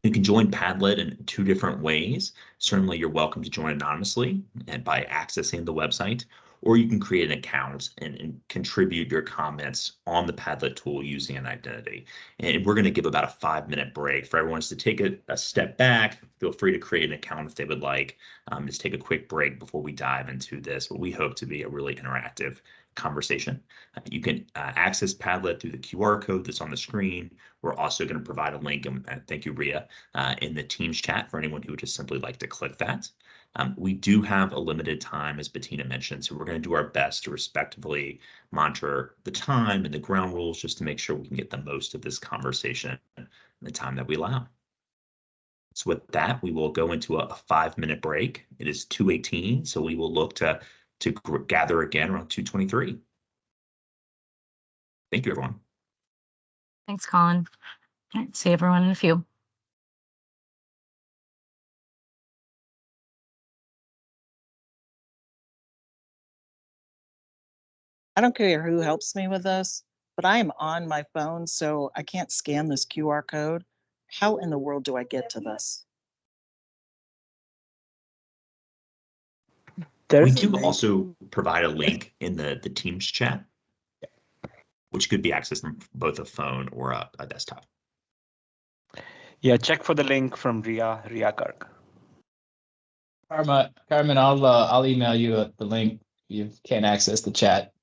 You can join Padlet in 2 different ways. Certainly, you're welcome to join anonymously and by accessing the website, or you can create an account and contribute your comments on the Padlet tool using an identity. And we're going to give about a 5-minute break for everyone to take a step back. Feel free to create an account if they would like. Just take a quick break before we dive into this, what we hope to be a really interactive conversation. You can access Padlet through the QR code that's on the screen. We're also going to provide a link, and thank you, Ria, in the Teams chat for anyone who would just simply like to click that. We do have a limited time, as Bettina mentioned, so we're going to do our best to respectively monitor the time and the ground rules just to make sure we can get the most of this conversation in the time that we allow. So with that, we will go into a 5-minute break. It is 2:18, so we will look to gather again around 2:23. Thank you, everyone. Thanks, Colin. All right, see everyone in a few. I don't care who helps me with this, but I am on my phone, so I can't scan this QR code. How in the world do I get to this? We do also provide a link in the Teams chat, which could be accessed from both a phone or a desktop. Yeah, check for the link from Ria Garg. Carmen, I'll email you the link. You can't access the chat.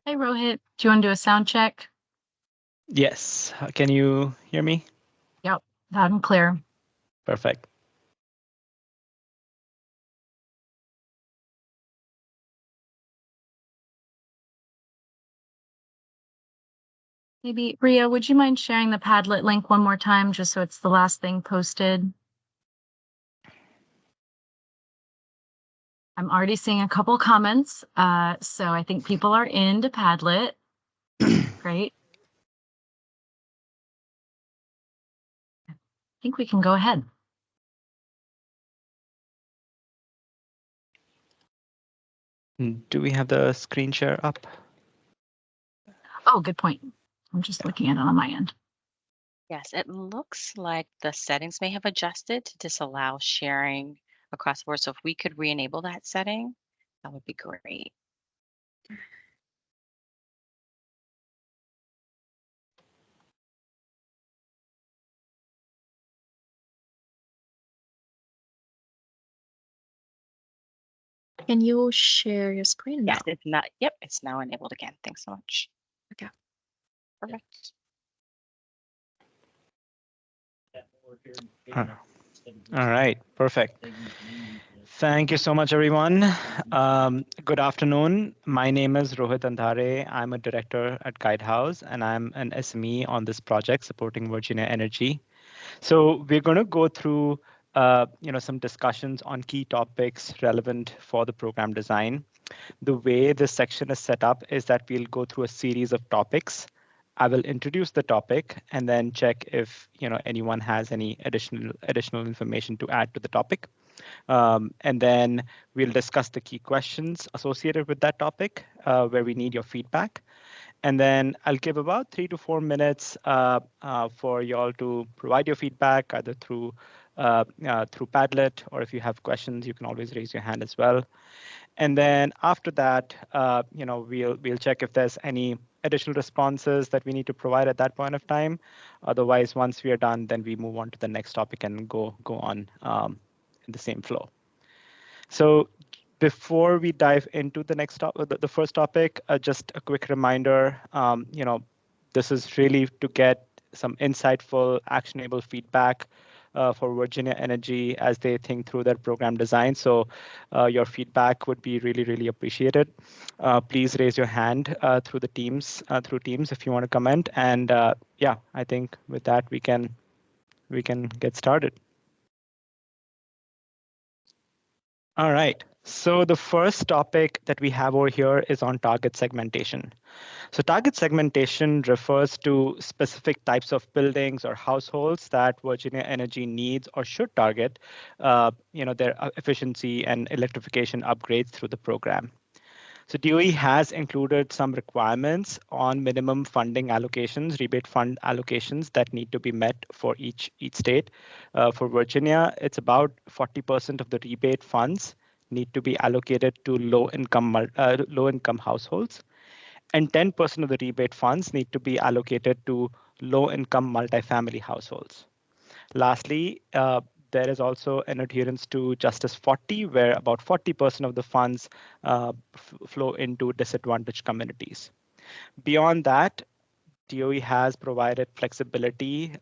Hey, Rohit, do you want to do a sound check? Yes. Can you hear me? Yep, loud and clear. Perfect. Maybe, Ria, would you mind sharing the Padlet link one more time, just so it's the last thing posted? I'm already seeing a couple comments, so I think people are into Padlet. Great. I think we can go ahead. Do we have the screen share up? Oh, good point. I'm just looking at it on my end. Yes, it looks like the settings may have adjusted to disallow sharing across the board. So if we could re-enable that setting, that would be great. Can you share your screen now? Yes, it's not. Yep, it's now enabled again. Thanks so much. Okay. Perfect. All right, perfect. Thank you so much, everyone. Good afternoon. My name is Rohit Andhare. I'm a director at Guidehouse, and I'm an SME on this project supporting Virginia Energy. So we're going to go through some discussions on key topics relevant for the program design. The way this section is set up is that we'll go through a series of topics. I will introduce the topic and then check if anyone has any additional information to add to the topic. And then we'll discuss the key questions associated with that topic, where we need your feedback. And then I'll give about 3 to 4 minutes for y'all to provide your feedback, either through Padlet, or if you have questions, you can always raise your hand as well. And then after that, we'll check if there's any additional responses that we need to provide at that point of time. Otherwise, once we are done, then we move on to the next topic and go on in the same flow. So before we dive into the next the first topic, just a quick reminder, this is really to get some insightful, actionable feedback for Virginia Energy as they think through their program design. So your feedback would be really, really appreciated. Please raise your hand through Teams if you want to comment. And yeah, I think with that we can get started. All right. So the first topic that we have over here is on target segmentation. So target segmentation refers to specific types of buildings or households that Virginia Energy needs or should target, their efficiency and electrification upgrades through the program. So DOE has included some requirements on minimum funding allocations, rebate fund allocations that need to be met for each state. For Virginia, it's about 40% of the rebate funds need to be allocated to low-income households, and 10% of the rebate funds need to be allocated to low-income multifamily households. Lastly, there is also an adherence to Justice 40, where about 40% of the funds flow into disadvantaged communities. Beyond that, DOE has provided flexibility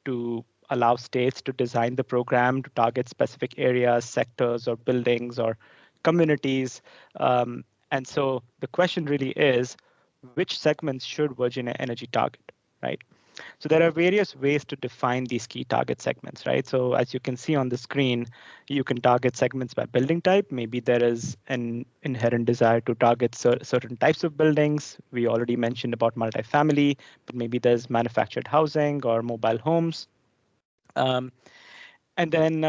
to allow states to design the program to target specific areas, sectors, or buildings, or communities. And so the question really is, which segments should Virginia Energy target, right? So there are various ways to define these key target segments, right? So as you can see on the screen, you can target segments by building type. Maybe there is an inherent desire to target certain types of buildings. We already mentioned about multifamily, but maybe there's manufactured housing or mobile homes. And then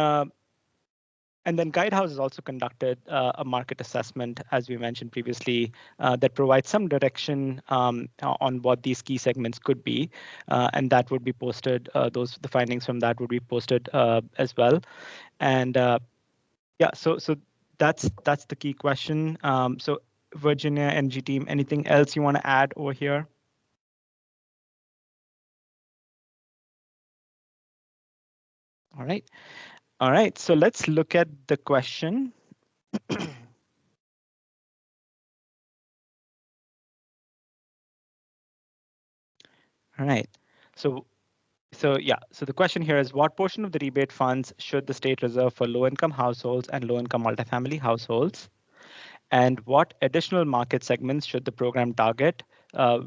Guidehouse has also conducted a market assessment, as we mentioned previously, that provides some direction on what these key segments could be, and that would be posted. The findings from that would be posted as well. And yeah, so that's the key question. So Virginia Energy team, anything else you want to add over here? All right. So let's look at the question. All right. So the question here is, what portion of the rebate funds should the state reserve for low-income households and low-income multifamily households? And what additional market segments should the program target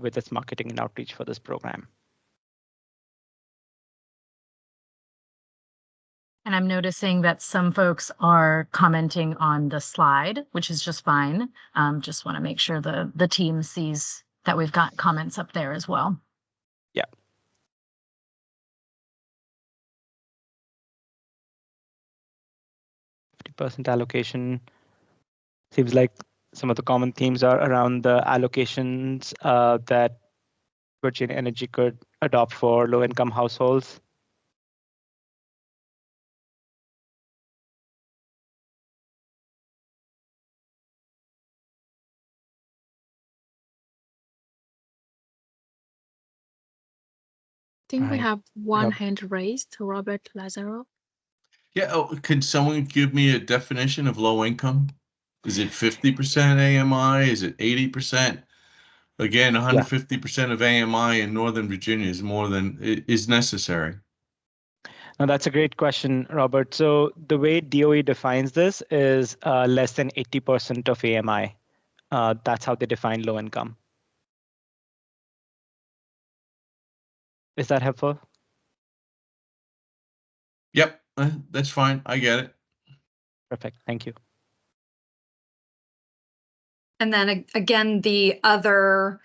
with its marketing and outreach for this program? And I'm noticing that some folks are commenting on the slide, which is just fine. Just want to make sure the team sees that we've got comments up there as well. Yeah. % allocation. Seems like some of the common themes are around the allocations that Virginia Energy could adopt for low-income households. I think we Right. have one Rob. hand raised, Robert Lazaro. Yeah, oh, can someone give me a definition of low income? Is it 50% AMI? Is it 80%? Again, 150% of AMI in Northern Virginia is more than is necessary. Now, that's a great question, Robert. So the way DOE defines this is less than 80% of AMI. That's how they define low income. Is that helpful? Yep, that's fine. I get it. Perfect. Thank you. And then again, the other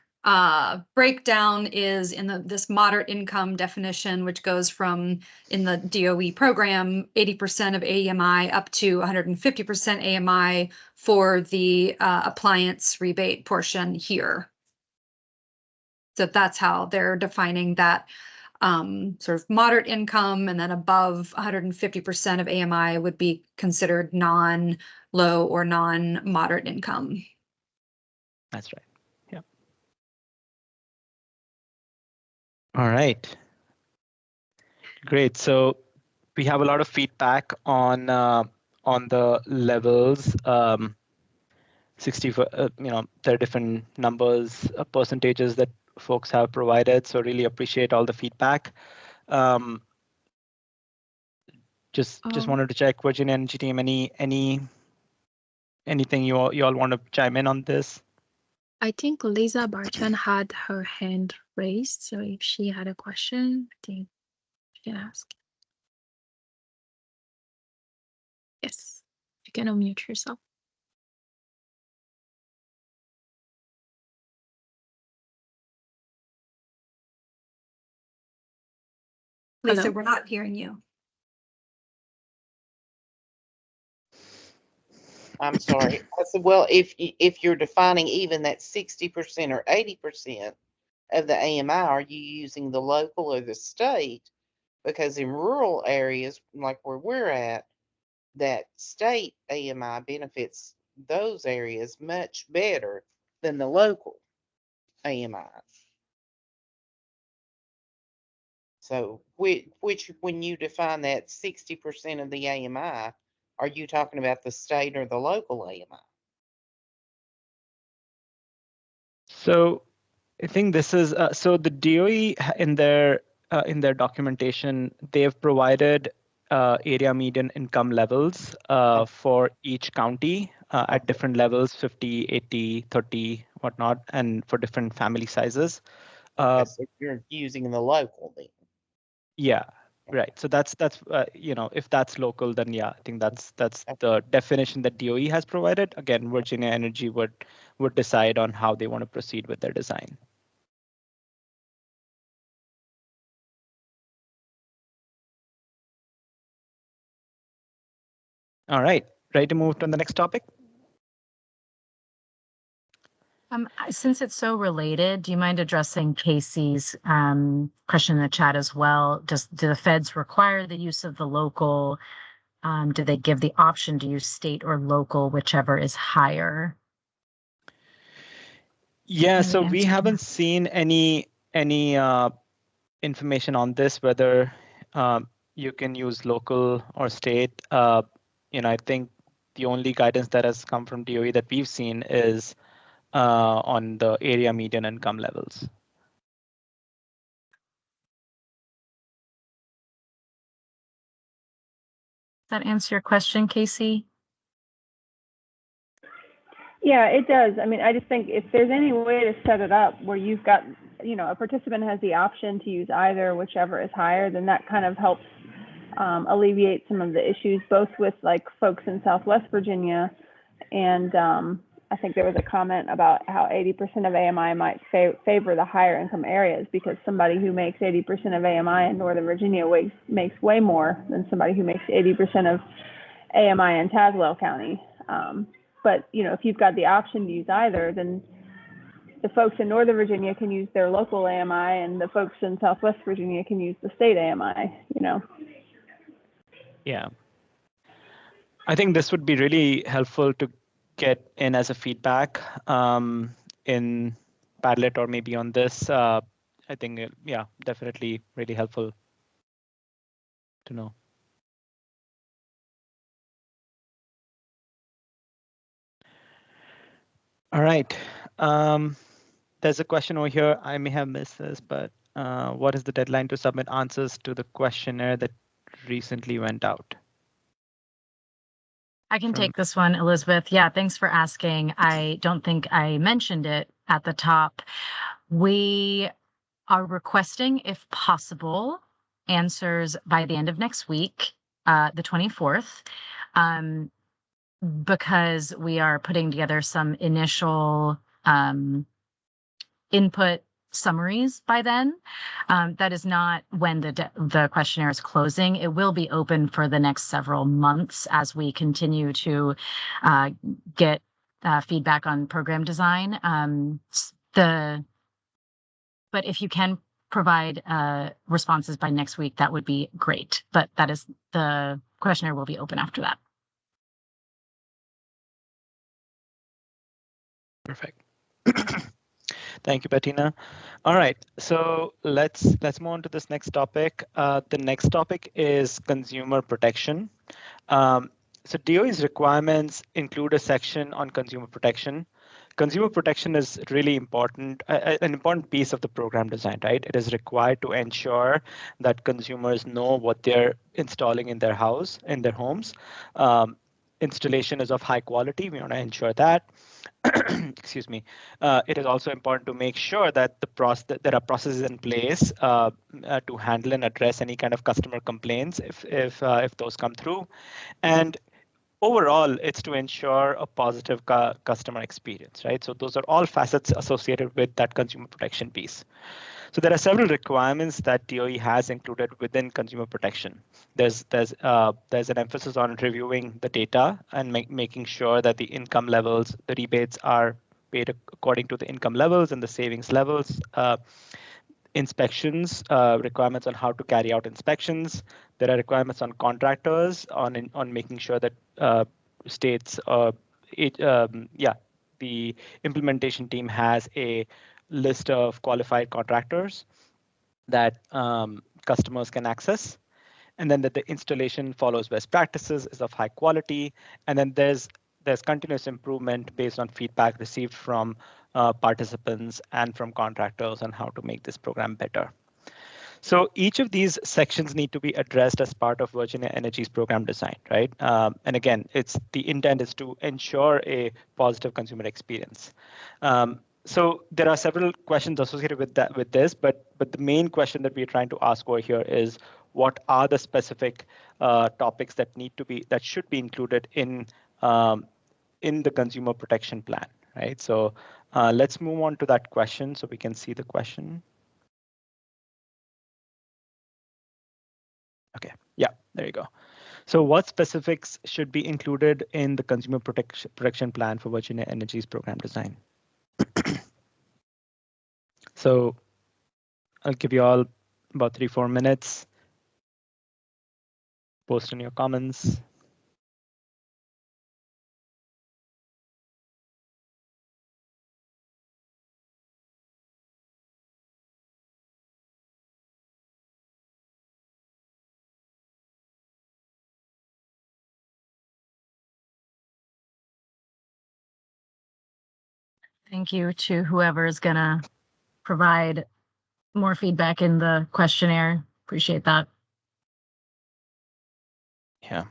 breakdown is in this moderate income definition, which goes from, in the DOE program, 80% of AMI up to 150% AMI for the appliance rebate portion here. So that's how they're defining that sort of moderate income, and then above 150% of AMI would be considered non-low or non-moderate income. That's right. Yeah. All right. Great. So we have a lot of feedback on the levels. 60 for there are different numbers, percentages that folks have provided. So really appreciate all the feedback. Just wanted to check, Virginia Energy team, anything you all want to chime in on this? I think Lisa Barton had her hand raised. So if she had a question, I think she can ask. Yes, you can unmute yourself. Lisa, Hello? we're not hearing you. I'm sorry. I said, well, if you're defining even that 60% or 80% of the AMI, are you using the local or the state? Because in rural areas, like where we're at, that state AMI benefits those areas much better than the local AMIs. So which when you define that 60% of the AMI, are you talking about the state or the local AMI? So I think this is so the DOE in their documentation, they've provided area median income levels for each county at different levels, 50, 80, 30, whatnot, and for different family sizes. Okay, so you're using the local then. Yeah, right. So that's if that's local, then yeah, I think that's the definition that DOE has provided. Again, Virginia Energy would decide on how they want to proceed with their design. All right, ready to move to the next topic? Since it's so related, do you mind addressing Casey's question in the chat as well? Do the feds require the use of the local? Do they give the option to use state or local, whichever is higher? Yeah, so we haven't seen any information on this, whether you can use local or state. I think the only guidance that has come from DOE that we've seen is on the area median income levels. Does that answer your question, Casey? Yeah, it does. I mean, I just think if there's any way to set it up where you've got, you know, a participant has the option to use either, whichever is higher, then that kind of helps alleviate some of the issues, both with like folks in Southwest Virginia. And I think there was a comment about how 80% of AMI might favor the higher income areas, because somebody who makes 80% of AMI in Northern Virginia makes way more than somebody who makes 80% of AMI in Tazewell County. But, you know, if you've got the option to use either, then the folks in Northern Virginia can use their local AMI and the folks in Southwest Virginia can use the state AMI, you know. Yeah. I think this would be really helpful to get in as a feedback in Padlet or maybe on this. I think, yeah, definitely really helpful to know. All right. There's a question over here. I may have missed this, but what is the deadline to submit answers to the questionnaire that recently went out? I can take this one, Elizabeth. Yeah, thanks for asking. I don't think I mentioned it at the top. We are requesting, if possible, answers by the end of next week, the 24th. Because we are putting together some initial input summaries by then. That is not when the questionnaire is closing. It will be open for the next several months as we continue to get feedback on program design. But if you can provide responses by next week, that would be great. But that is, the questionnaire will be open after that. Perfect. Thank you, Bettina. All right, so let's move on to this next topic. The next topic is consumer protection. So DOE's requirements include a section on consumer protection. Consumer protection is really important, an important piece of the program design, right? It is required to ensure that consumers know what they're installing in their house, in their homes. Installation is of high quality. We want to ensure that. Excuse me. It is also important to make sure that there are processes in place to handle and address any kind of customer complaints if those come through. And overall, it's to ensure a positive customer experience, right? So those are all facets associated with that consumer protection piece. So there are several requirements that DOE has included within consumer protection. There's an emphasis on reviewing the data and making sure that the income levels, the rebates are paid according to the income levels and the savings levels. Inspections, requirements on how to carry out inspections. There are requirements on contractors on making sure that states, the implementation team has a list of qualified contractors that customers can access, and then that the installation follows best practices, is of high quality, and then there's continuous improvement based on feedback received from participants and from contractors on how to make this program better. So each of these sections need to be addressed as part of Virginia Energy's program design, right? And again, the intent is to ensure a positive consumer experience. So there are several questions associated with this, but the main question that we're trying to ask over here is, what are the specific topics that should be included in the consumer protection plan, right? So let's move on to that question so we can see the question. Okay, yeah, there you go. So what specifics should be included in the consumer protection plan for Virginia Energy's program design? So I'll give you all about 3-4 minutes. Post in your comments. Thank you to whoever is going to provide more feedback in the questionnaire. Appreciate that. Yeah.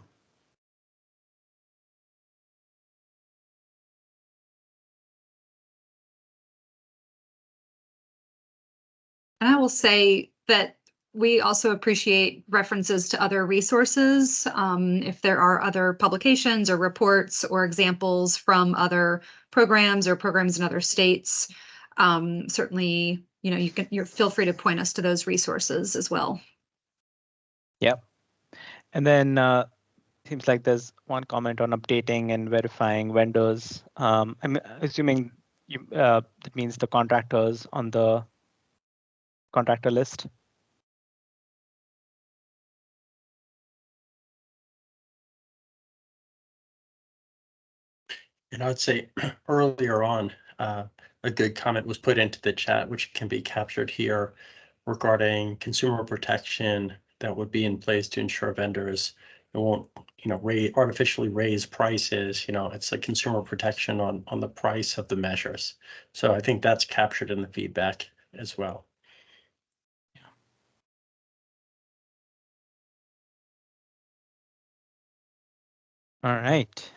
And I will say that we also appreciate references to other resources. If there are other publications or reports or examples from other programs or programs in other states, certainly, you feel free to point us to those resources as well. Yep. And then seems like there's one comment on updating and verifying vendors. I'm assuming that means the contractors on the contractor list. And I would say earlier on, a good comment was put into the chat, which can be captured here regarding consumer protection that would be in place to ensure vendors won't, artificially raise prices. It's a consumer protection on the price of the measures. So I think that's captured in the feedback as well. All right.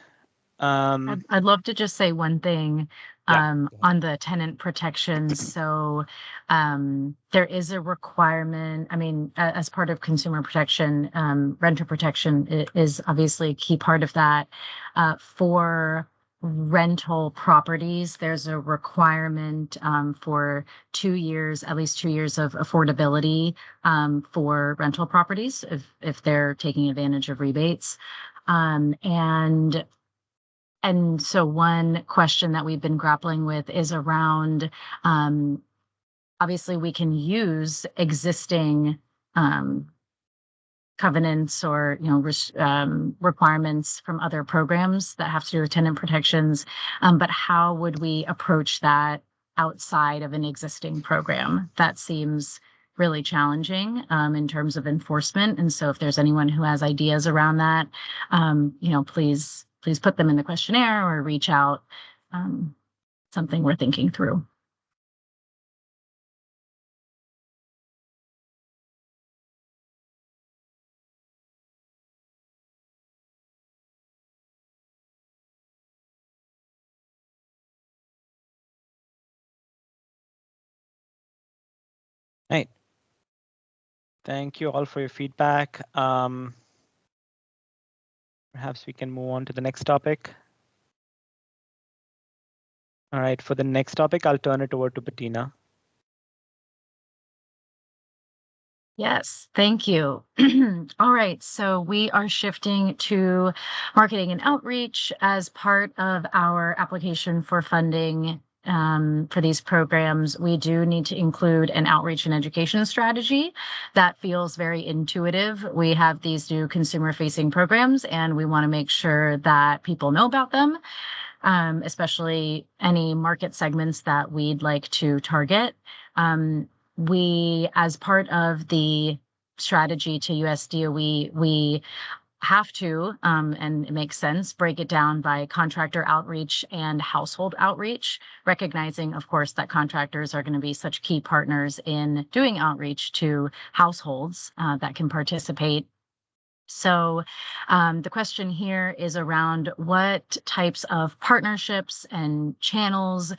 I'd love to just say one thing on the tenant protections. So there is a requirement. I mean, as part of consumer protection, renter protection is obviously a key part of that. For rental properties, there's a requirement for 2 years, at least 2 years of affordability for rental properties if they're taking advantage of rebates. And so one question that we've been grappling with is around, obviously we can use existing covenants or requirements from other programs that have to do with tenant protections, but how would we approach that outside of an existing program? That seems really challenging in terms of enforcement. And so if there's anyone who has ideas around that, please put them in the questionnaire or reach out. Something we're thinking through. Right. Thank you all for your feedback. Perhaps we can move on to the next topic. All right, for the next topic, I'll turn it over to Bettina. Yes, thank you. All right, so we are shifting to marketing and outreach as part of our application for funding for these programs. We do need to include an outreach and education strategy that feels very intuitive. We have these new consumer-facing programs, and we want to make sure that people know about them, especially any market segments that we'd like to target. We, as part of the strategy to USDOE, we have to, and it makes sense, break it down by contractor outreach and household outreach, recognizing, of course, that contractors are going to be such key partners in doing outreach to households that can participate. So the question here is around what types of partnerships and channels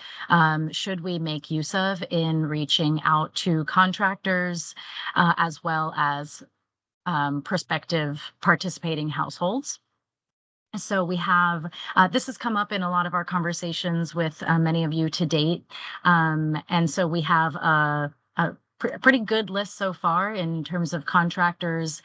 should we make use of in reaching out to contractors as well as prospective participating households. So we have, this has come up in a lot of our conversations with many of you to date. And so we have a pretty good list so far in terms of contractors.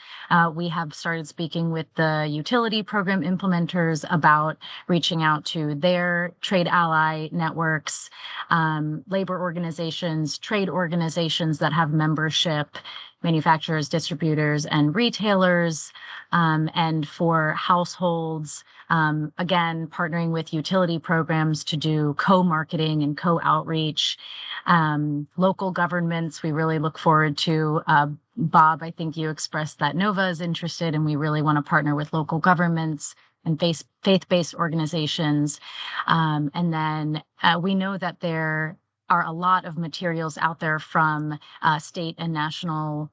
We have started speaking with the utility program implementers about reaching out to their trade ally networks, labor organizations, trade organizations that have membership, manufacturers, distributors, and retailers. And for households, again, partnering with utility programs to do co-marketing and co-outreach. Local governments, we really look forward to. Bob, I think you expressed that NOVA is interested, and we really want to partner with local governments and faith-based organizations. And then we know that there are a lot of materials out there from state and national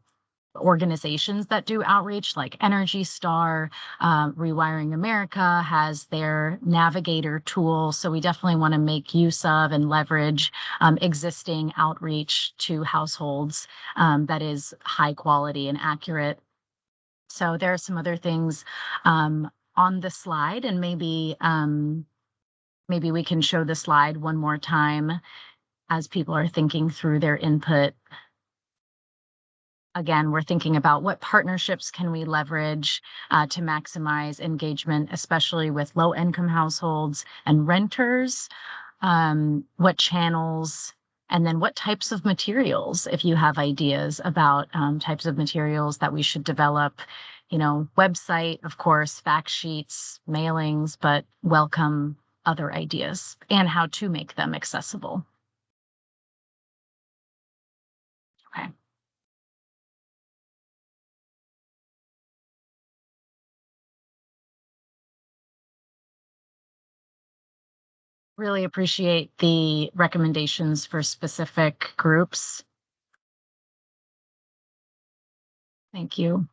organizations that do outreach, like Energy Star, Rewiring America has their navigator tool. So we definitely want to make use of and leverage existing outreach to households that is high quality and accurate. So there are some other things on the slide, and maybe we can show the slide one more time as people are thinking through their input. Again, we're thinking about what partnerships can we leverage to maximize engagement, especially with low-income households and renters, what channels, and then what types of materials, if you have ideas about types of materials that we should develop, website, of course, fact sheets, mailings, but welcome other ideas and how to make them accessible. Okay. Really appreciate the recommendations for specific groups. Thank you.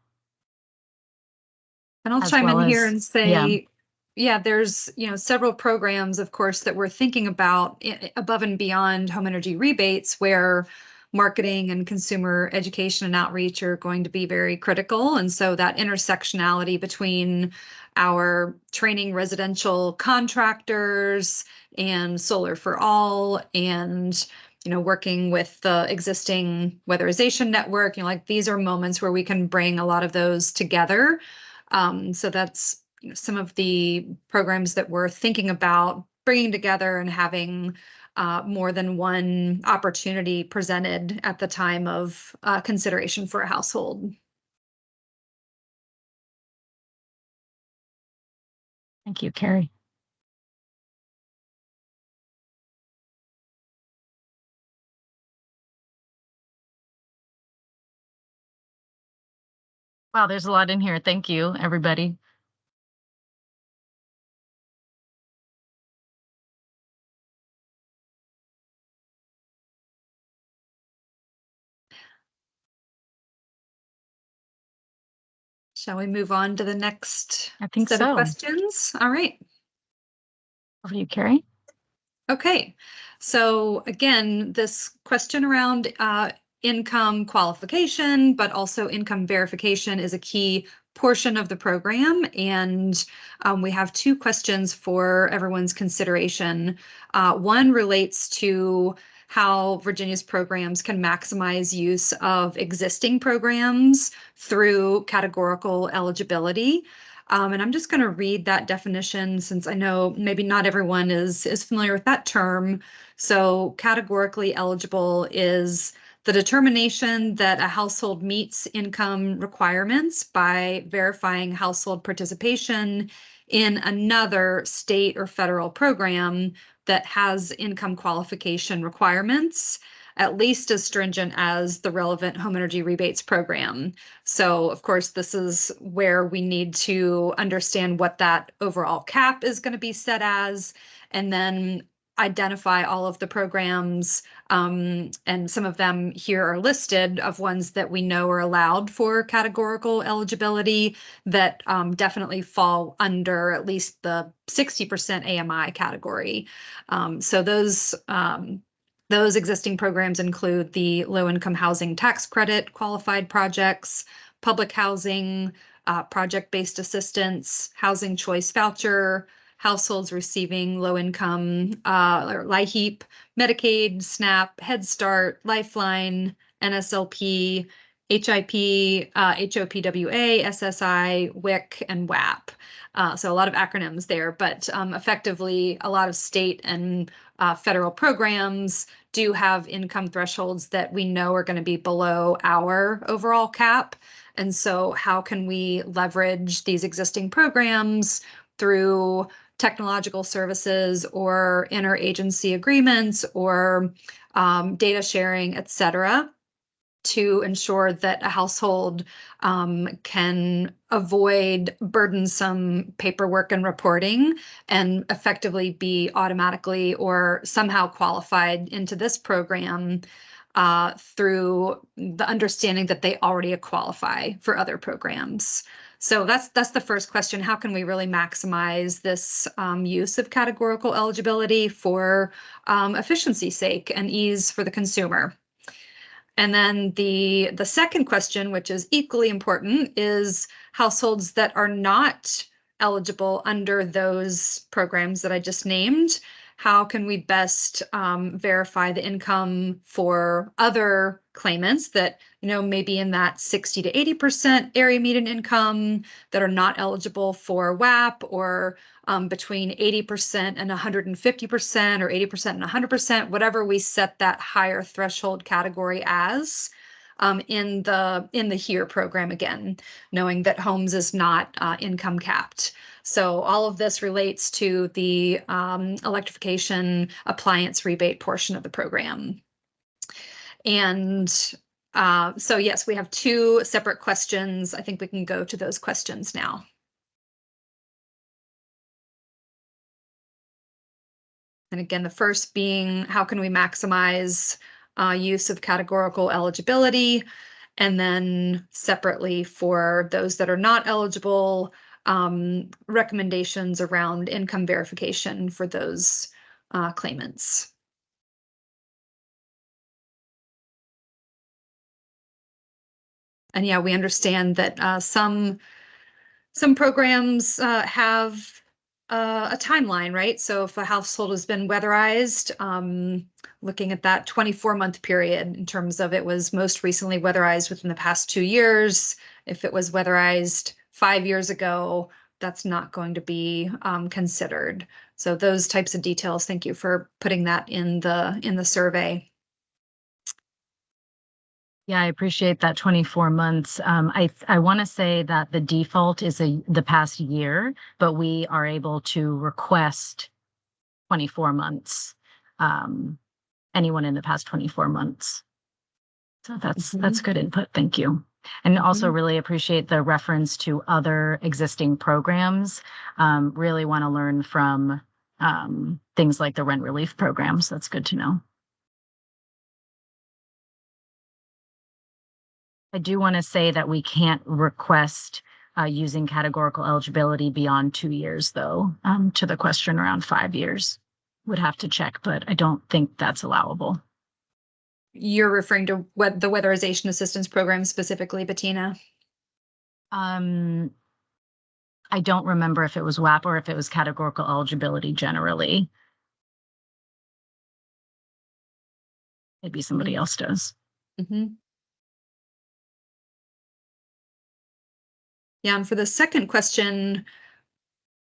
And I'll chime in here and say, yeah, there's, several programs, of course, that we're thinking about above and beyond home energy rebates, where marketing and consumer education and outreach are going to be very critical. And so that intersectionality between our training residential contractors and Solar for All and working with the existing weatherization network, these are moments where we can bring a lot of those together. So that's some of the programs that we're thinking about bringing together and having more than one opportunity presented at the time of consideration for a household. Thank you, Carrie. Wow, there's a lot in here. Thank you, everybody. Shall we move on to the next set of questions? All right. Over to you, Carrie. Okay. So again, this question around income qualification, but also income verification is a key portion of the program. And we have two questions for everyone's consideration. One relates to how Virginia's programs can maximize use of existing programs through categorical eligibility. And I'm just going to read that definition since I know maybe not everyone is familiar with that term. So categorically eligible is the determination that a household meets income requirements by verifying household participation in another state or federal program that has income qualification requirements, at least as stringent as the relevant home energy rebates program. So of course, this is where we need to understand what that overall cap is going to be set as, and then identify all of the programs, and some of them here are listed of ones that we know are allowed for categorical eligibility that definitely fall under at least the 60% AMI category. So those existing programs include the low-income housing tax credit qualified projects, public housing, project-based assistance, housing choice voucher, households receiving low-income or LIHEAP, Medicaid, SNAP, Head Start, Lifeline, NSLP, HIP, HOPWA, SSI, WIC, and WAP. So a lot of acronyms there, but effectively a lot of state and federal programs do have income thresholds that we know are going to be below our overall cap. And so how can we leverage these existing programs through technological services or interagency agreements or data sharing, et cetera, to ensure that a household can avoid burdensome paperwork and reporting and effectively be automatically or somehow qualified into this program through the understanding that they already qualify for other programs. So that's the first question. How can we really maximize this use of categorical eligibility for efficiency's sake and ease for the consumer? And then the second question, which is equally important, is households that are not eligible under those programs that I just named. How can we best verify the income for other claimants that, maybe in that 60 to 80% area median income, that are not eligible for WAP, or between 80% and 150%, or 80% and 100%, whatever we set that higher threshold category as, in the HERE program, again, knowing that homes is not income capped. So all of this relates to the electrification appliance rebate portion of the program. And so yes, we have two separate questions. I think we can go to those questions now. And again, the first being, how can we maximize use of categorical eligibility? And then separately, for those that are not eligible, recommendations around income verification for those claimants. And yeah, we understand that some programs have a timeline, right? So if a household has been weatherized, looking at that 24-month period in terms of it was most recently weatherized within the past 2 years. If it was weatherized 5 years ago, that's not going to be considered. So those types of details, thank you for putting that in the survey. Yeah, I appreciate that 24 months. I want to say that the default is the past year, but we are able to request 24 months, anyone in the past 24 months. So that's good input. Thank you. And also really appreciate the reference to other existing programs. Really want to learn from things like the rent relief programs. That's good to know. I do want to say that we can't request using categorical eligibility beyond 2 years, though, to the question around 5 years. Would have to check, but I don't think that's allowable. You're referring to the weatherization assistance program specifically, Bettina? I don't remember if it was WAP or if it was categorical eligibility generally. Maybe somebody else does. Yeah, and for the second question,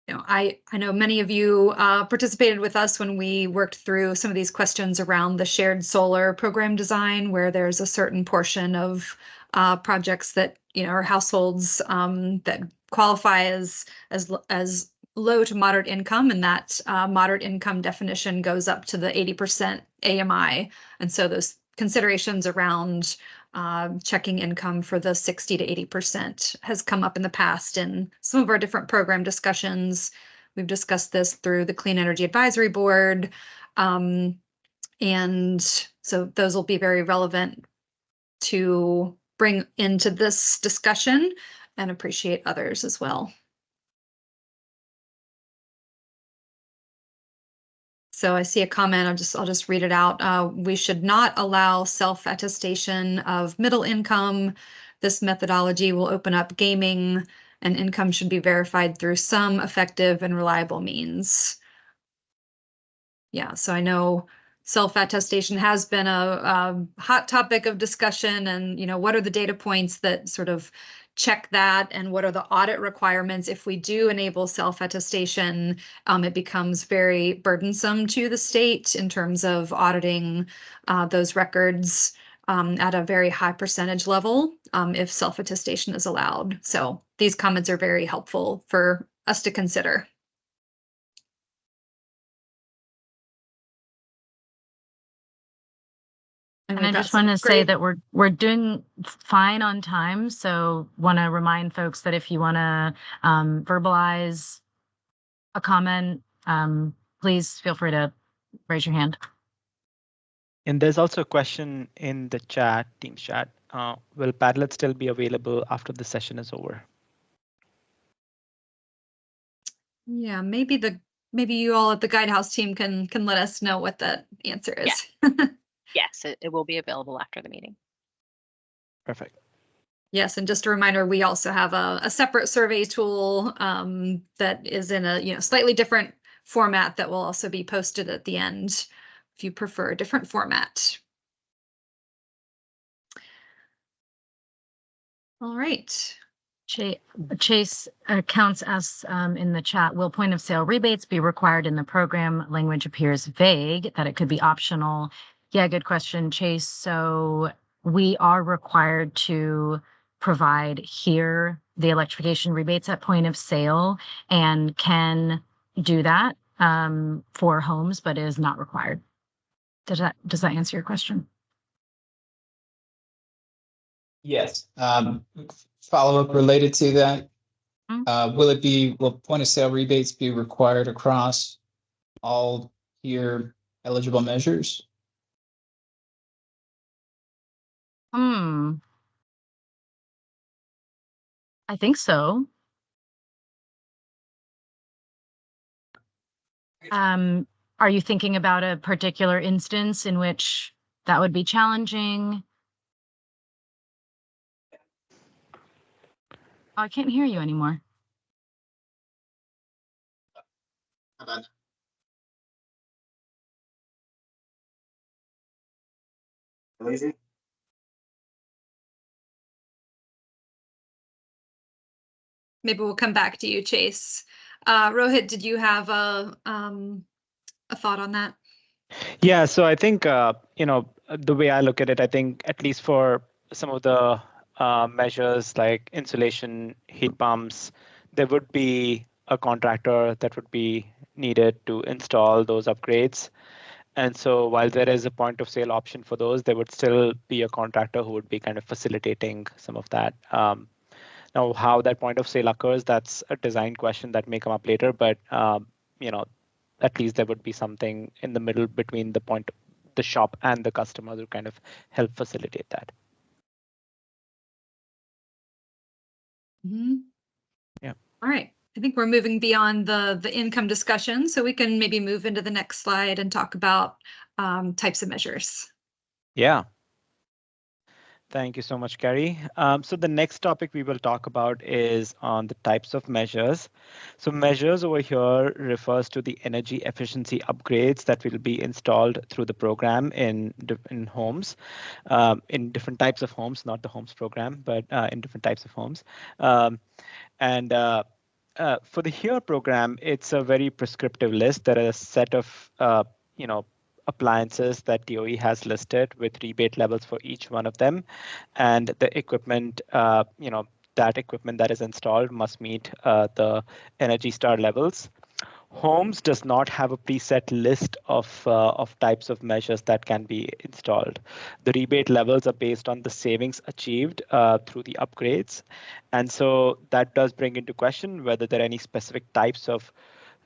I know many of you participated with us when we worked through some of these questions around the shared solar program design, where there's a certain portion of projects that are households that qualify as low to moderate income, and that moderate income definition goes up to the 80% AMI, and so those considerations around checking income for the 60 to 80% has come up in the past in some of our different program discussions. We've discussed this through the Clean Energy Advisory Board. And so those will be very relevant to bring into this discussion, and appreciate others as well. So I see a comment, I'll just read it out. We should not allow self-attestation of middle income. This methodology will open up gaming, and income should be verified through some effective and reliable means. Yeah, so I know self-attestation has been a hot topic of discussion, and what are the data points that sort of check that, and what are the audit requirements? If we do enable self-attestation, it becomes very burdensome to the state in terms of auditing those records at a very high percentage level if self-attestation is allowed. So these comments are very helpful for us to consider. And I just want to say that we're doing fine on time. So want to remind folks that if you want to verbalize a comment, please feel free to raise your hand. And there's also a question in the chat, Teams chat. Will Padlet still be available after the session is over? Yeah, maybe you all at the Guidehouse team can let us know what that answer is. Yes, it will be available after the meeting. Perfect. Yes, and just a reminder, we also have a separate survey tool that is in a slightly different format that will also be posted at the end if you prefer a different format. All right. Chase counts as in the chat, will point of sale rebates be required in the program? Language appears vague, that it could be optional. Yeah, good question, Chase. So we are required to provide here the electrification rebates at point of sale and can do that for homes, but is not required. Does that answer your question? Yes. Follow-up related to that. Will point of sale rebates be required across all here eligible measures? I think so. Are you thinking about a particular instance in which that would be challenging? Oh, I can't hear you anymore. Maybe we'll come back to you, Chase. Rohit, did you have a thought on that? Yeah, so I think the way I look at it, I think at least for some of the measures like insulation, heat pumps, there would be a contractor that would be needed to install those upgrades. And so while there is a point of sale option for those, there would still be a contractor who would be kind of facilitating some of that. Now, how that point of sale occurs, that's a design question that may come up later, but at least there would be something in the middle between the shop and the customer to kind of help facilitate that. Mm-hmm. Yeah. All right. I think we're moving beyond the income discussion, so we can maybe move into the next slide and talk about types of measures. Yeah. Thank you so much, Carrie. So the next topic we will talk about is on the types of measures. So measures over here refers to the energy efficiency upgrades that will be installed through the program in homes, in different types of homes, not the homes program, but in different types of homes. For the HERE program, it's a very prescriptive list. There are a set of appliances that DOE has listed with rebate levels for each one of them, and the equipment, that equipment that is installed must meet the Energy Star levels. Homes does not have a preset list of types of measures that can be installed. The rebate levels are based on the savings achieved through the upgrades. And so that does bring into question whether there are any specific types of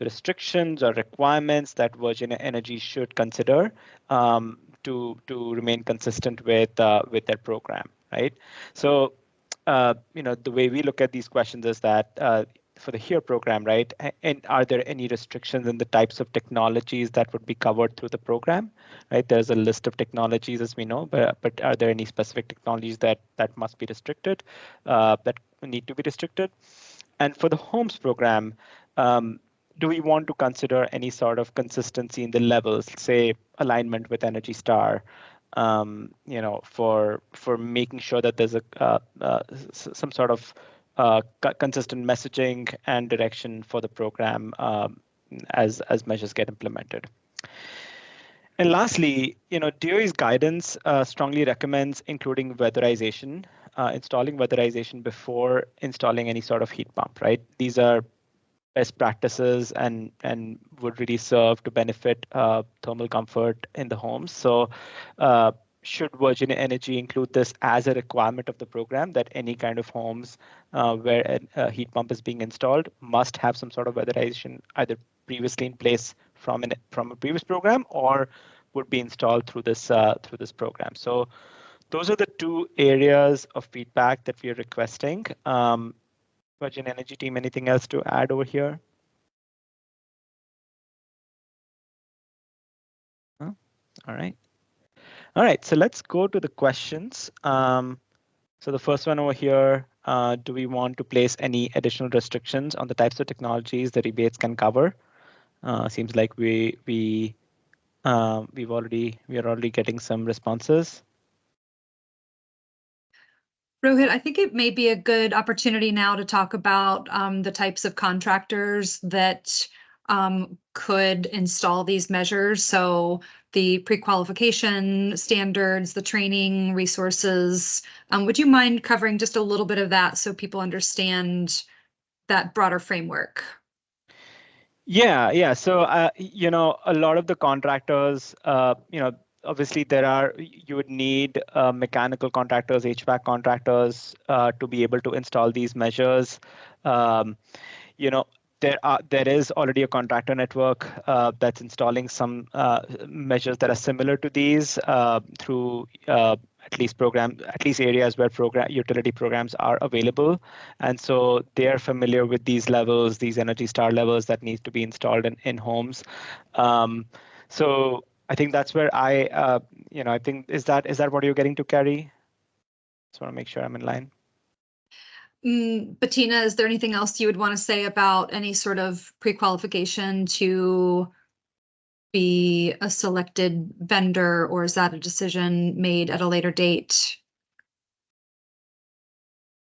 restrictions or requirements that Virgin Energy should consider to remain consistent with their program, right? So, the way we look at these questions is that for the HERE program, right? And are there any restrictions in the types of technologies that would be covered through the program, right? There's a list of technologies, as we know, but are there any specific technologies that must be restricted, that need to be restricted? And for the homes program, do we want to consider any sort of consistency in the levels, say alignment with Energy Star, for making sure that there's some sort of consistent messaging and direction for the program as measures get implemented. And lastly, DOE's guidance strongly recommends including weatherization, installing weatherization before installing any sort of heat pump, right? These are best practices and would really serve to benefit thermal comfort in the homes. So should Virgin Energy include this as a requirement of the program that any kind of homes where a heat pump is being installed must have some sort of weatherization either previously in place from a previous program or would be installed through this program. So those are the two areas of feedback that we are requesting. Virgin Energy team, anything else to add over here? Huh? All right. All right, so let's go to the questions. So the first one over here, do we want to place any additional restrictions on the types of technologies the rebates can cover? Seems like we are already getting some responses. Rohit, I think it may be a good opportunity now to talk about the types of contractors that could install these measures. So the pre-qualification standards, the training resources. Would you mind covering just a little bit of that so people understand that broader framework? Yeah. So, a lot of the contractors, obviously you would need mechanical contractors, HVAC contractors to be able to install these measures. There is already a contractor network that's installing some measures that are similar to these through at least areas where utility programs are available, and so they are familiar with these levels, these Energy Star levels that need to be installed in homes. So I think that's where I think is that what you're getting to, Carrie? Just want to make sure I'm in line. Bettina, is there anything else you would want to say about any sort of pre-qualification to be a selected vendor, or is that a decision made at a later date?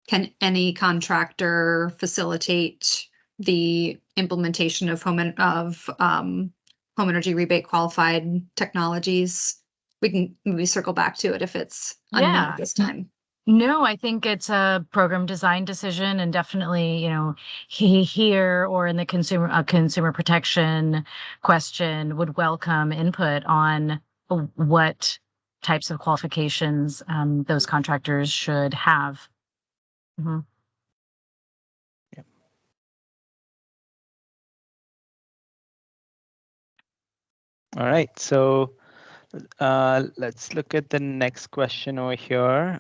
Can any contractor facilitate the implementation of home energy rebate qualified technologies? We can maybe circle back to it if it's unknown at this time. No, I think it's a program design decision, and definitely, here or in the consumer protection question would welcome input on what types of qualifications those contractors should have. Mm-hmm. Yeah. All right, so let's look at the next question over here.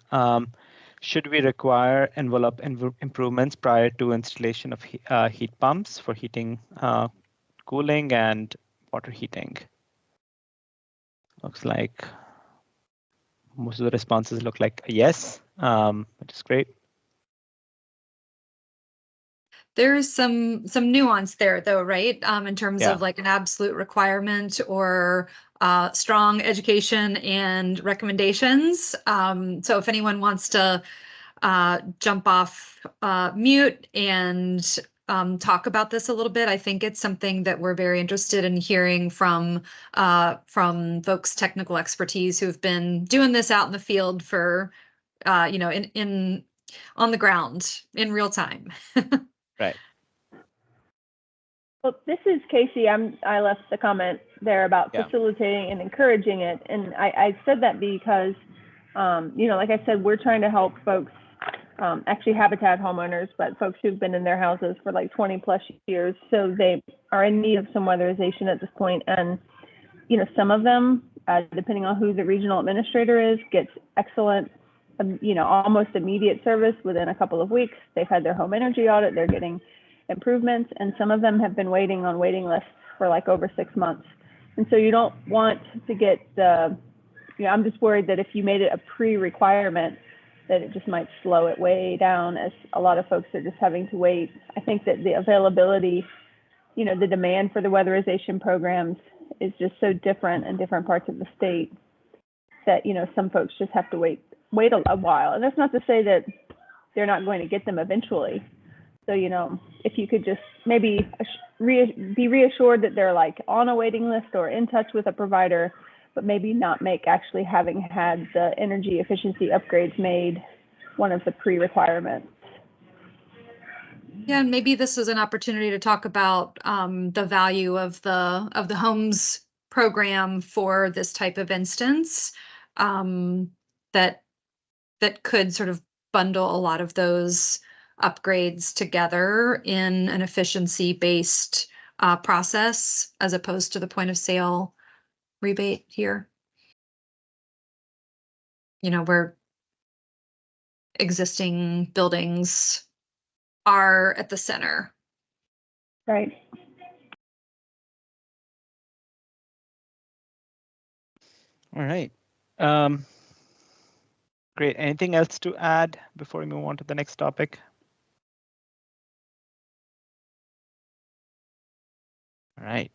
Should we require envelope improvements prior to installation of heat pumps for heating, cooling, and water heating? Looks like most of the responses look like a yes, which is great. There is some nuance there, though, right? In terms of like an absolute requirement or strong education and recommendations. So if anyone wants to jump off mute and talk about this a little bit, I think it's something that we're very interested in hearing from folks' technical expertise who've been doing this out in the field for, in on the ground in real time. Right. Well, this is Casey. I left the comment there about facilitating and encouraging it, and I said that because, like I said, we're trying to help folks, actually habitat homeowners, but folks who've been in their houses for like 20 plus years, so they are in need of some weatherization at this point. And some of them, depending on who the regional administrator is, gets excellent, almost immediate service within a couple of weeks. They've had their home energy audit, they're getting improvements, and some of them have been waiting on waiting lists for like over 6 months. And so you don't want to get I'm just worried that if you made it a pre-requirement, that it just might slow it way down, as a lot of folks are just having to wait. I think that the availability, the demand for the weatherization programs is just so different in different parts of the state that, some folks just have to wait a while. And that's not to say that they're not going to get them eventually. So, if you could just maybe be reassured that they're like on a waiting list or in touch with a provider, but maybe not make actually having had the energy efficiency upgrades made one of the pre-requirements. Yeah, and maybe this is an opportunity to talk about the value of the homes program for this type of instance, that could sort of bundle a lot of those upgrades together in an efficiency-based process, as opposed to the point of sale rebate here. You know, where existing buildings are at the center. Right. All right. Great. Anything else to add before we move on to the next topic? All right.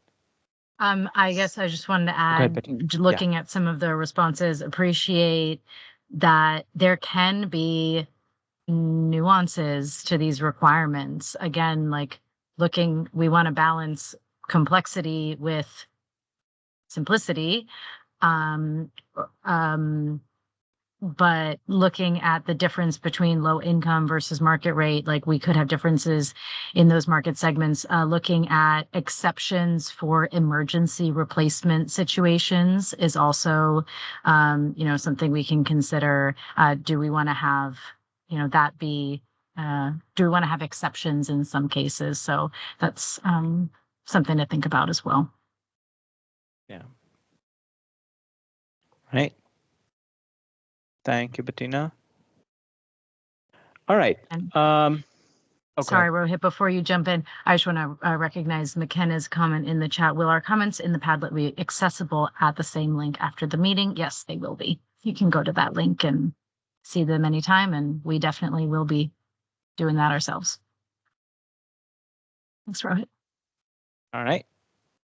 I guess I just wanted to add, looking at some of the responses, appreciate that there can be nuances to these requirements. Again, like we want to balance complexity with simplicity. But looking at the difference between low income versus market rate, like we could have differences in those market segments. Looking at exceptions for emergency replacement situations is also, something we can consider. Do we want to have, that be, do we want to have exceptions in some cases? So that's something to think about as well. Yeah. Right. Thank you, Bettina. All right. Sorry, Rohit, before you jump in, I just want to recognize McKenna's comment in the chat. Will our comments in the Padlet be accessible at the same link after the meeting? Yes, they will be. You can go to that link and see them anytime, and we definitely will be doing that ourselves. Thanks, Rohit. All right.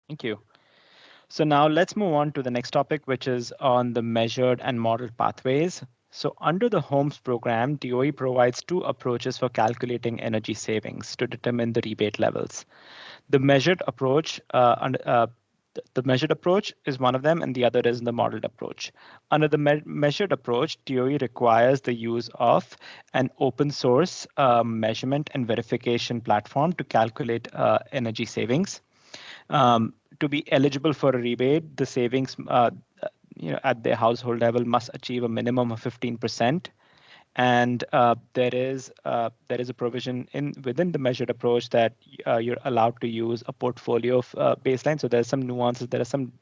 Thank you. So now let's move on to the next topic, which is on the measured and modeled pathways. So under the HOMES program, DOE provides two approaches for calculating energy savings to determine the rebate levels. The measured approach, the measured approach is one of them, and the other is the modeled approach. Under the measured approach, DOE requires the use of an open source measurement and verification platform to calculate energy savings. To be eligible for a rebate, the savings at the household level must achieve a minimum of 15%. And there is a provision within the measured approach that you're allowed to use a portfolio of baseline. So there's some nuances. There are some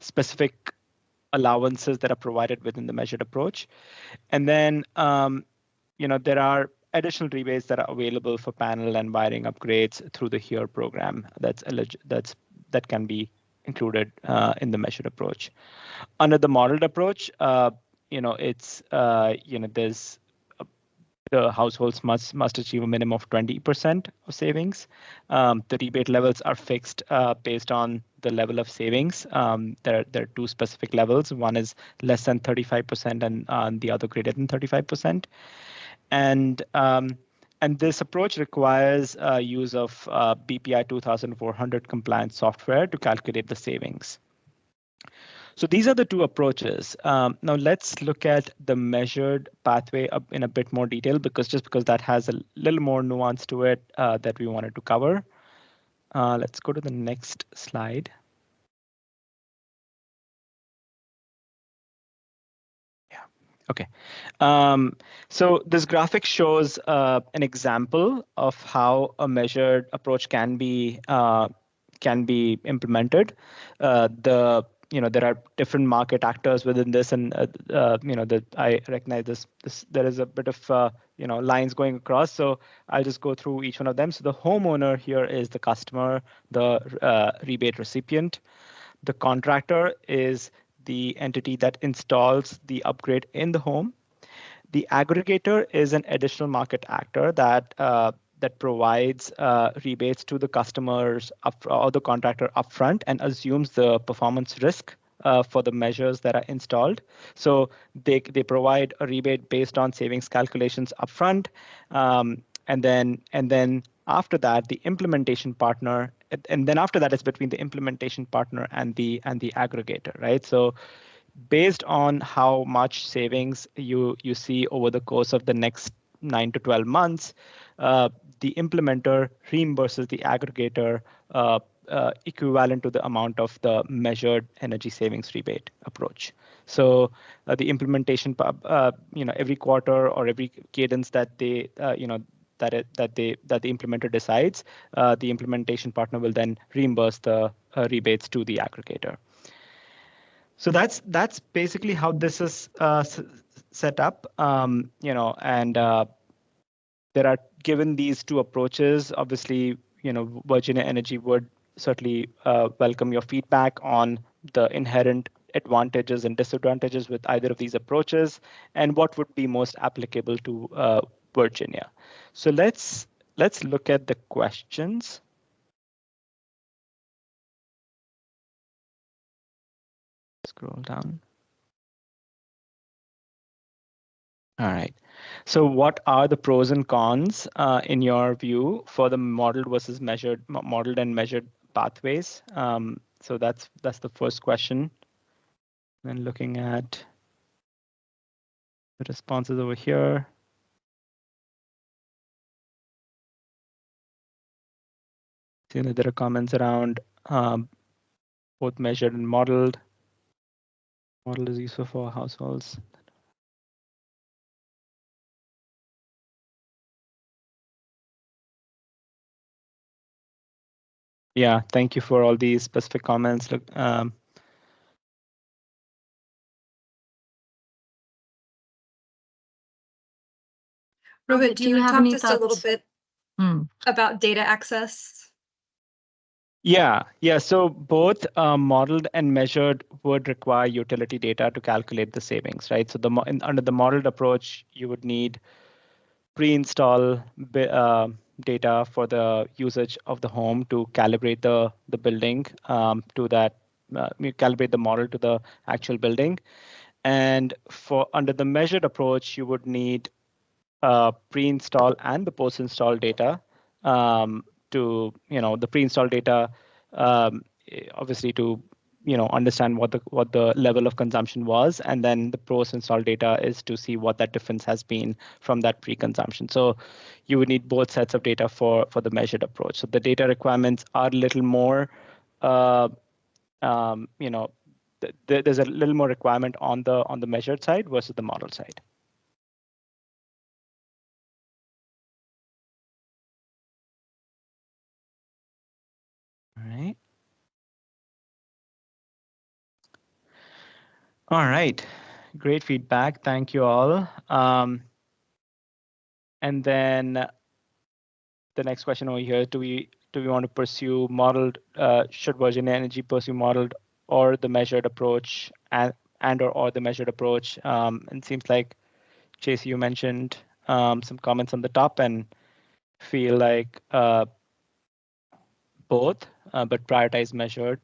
specific allowances that are provided within the measured approach. And then there are additional rebates that are available for panel and wiring upgrades through the HERE program that can be included in the measured approach. Under the modeled approach, it's there's the households must achieve a minimum of 20% of savings. The rebate levels are fixed based on the level of savings. There are two specific levels. One is less than 35% and the other greater than 35%. And this approach requires use of BPI 2400 compliant software to calculate the savings. So these are the two approaches. Now let's look at the measured pathway in a bit more detail, because that has a little more nuance to it that we wanted to cover. Let's go to the next slide. Okay, so this graphic shows an example of how a measured approach can be implemented. There are different market actors within this, and I recognize this. There is a bit of lines going across, so I'll just go through each one of them. So the homeowner here is the customer, the rebate recipient. The contractor is the entity that installs the upgrade in the home. The aggregator is an additional market actor that provides rebates to the customers or the contractor upfront and assumes the performance risk for the measures that are installed. So they provide a rebate based on savings calculations upfront, and then after that, the implementation partner, and then after that, it's between the implementation partner and the aggregator, right? So based on how much savings you see over the course of the next 9 to 12 months, the implementer reimburses the aggregator equivalent to the amount of the measured energy savings rebate approach. So the implementation, every quarter or every cadence that they, that the implementer decides, the implementation partner will then reimburse the rebates to the aggregator. So that's basically how this is set up, you know, and there are, given these two approaches, obviously, you know, Virginia Energy would certainly welcome your feedback on the inherent advantages and disadvantages with either of these approaches, and what would be most applicable to Virginia. So let's look at the questions. Scroll down. All right. So what are the pros and cons in your view for the modeled versus modeled and measured pathways? So that's the first question. Then looking at the responses over here. See that there are comments around both measured and modeled. Model is useful for households. Yeah, thank you for all these specific comments. Look, Rohit, do you want to talk just a little bit about data access? Yeah. So both modeled and measured would require utility data to calculate the savings, right? So under the modeled approach, you would need pre-install data for the usage of the home to calibrate the building to that, you calibrate the model to the actual building. And for under the measured approach, you would need pre-install and the post-install data to, you know, the pre-install data obviously to, you know, understand what the level of consumption was, and then the post-install data is to see what that difference has been from that pre-consumption. So you would need both sets of data for the measured approach. So the data requirements are a little more, you know, there's a little more requirement on the measured side versus the model side. All right. All right. Great feedback. Thank you all. And then the next question over here, do we want to pursue modeled, should Virginia Energy pursue modeled or the measured approach and or the measured approach? And it seems like, Chase, you mentioned some comments on the top and feel like both, but prioritize measured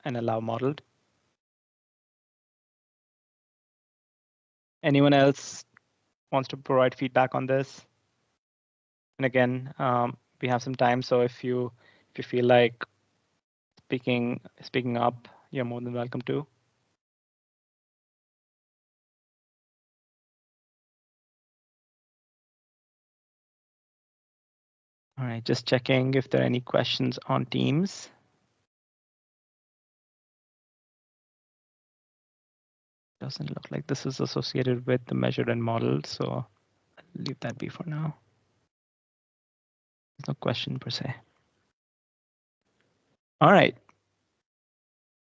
and allow modeled. Anyone else wants to provide feedback on this? And again, we have some time, so if you feel like speaking up, you're more than welcome to. All right, just checking if there are any questions on Teams. Doesn't look like this is associated with the measured and modeled, so I'll leave that be for now. There's no question per se. All right.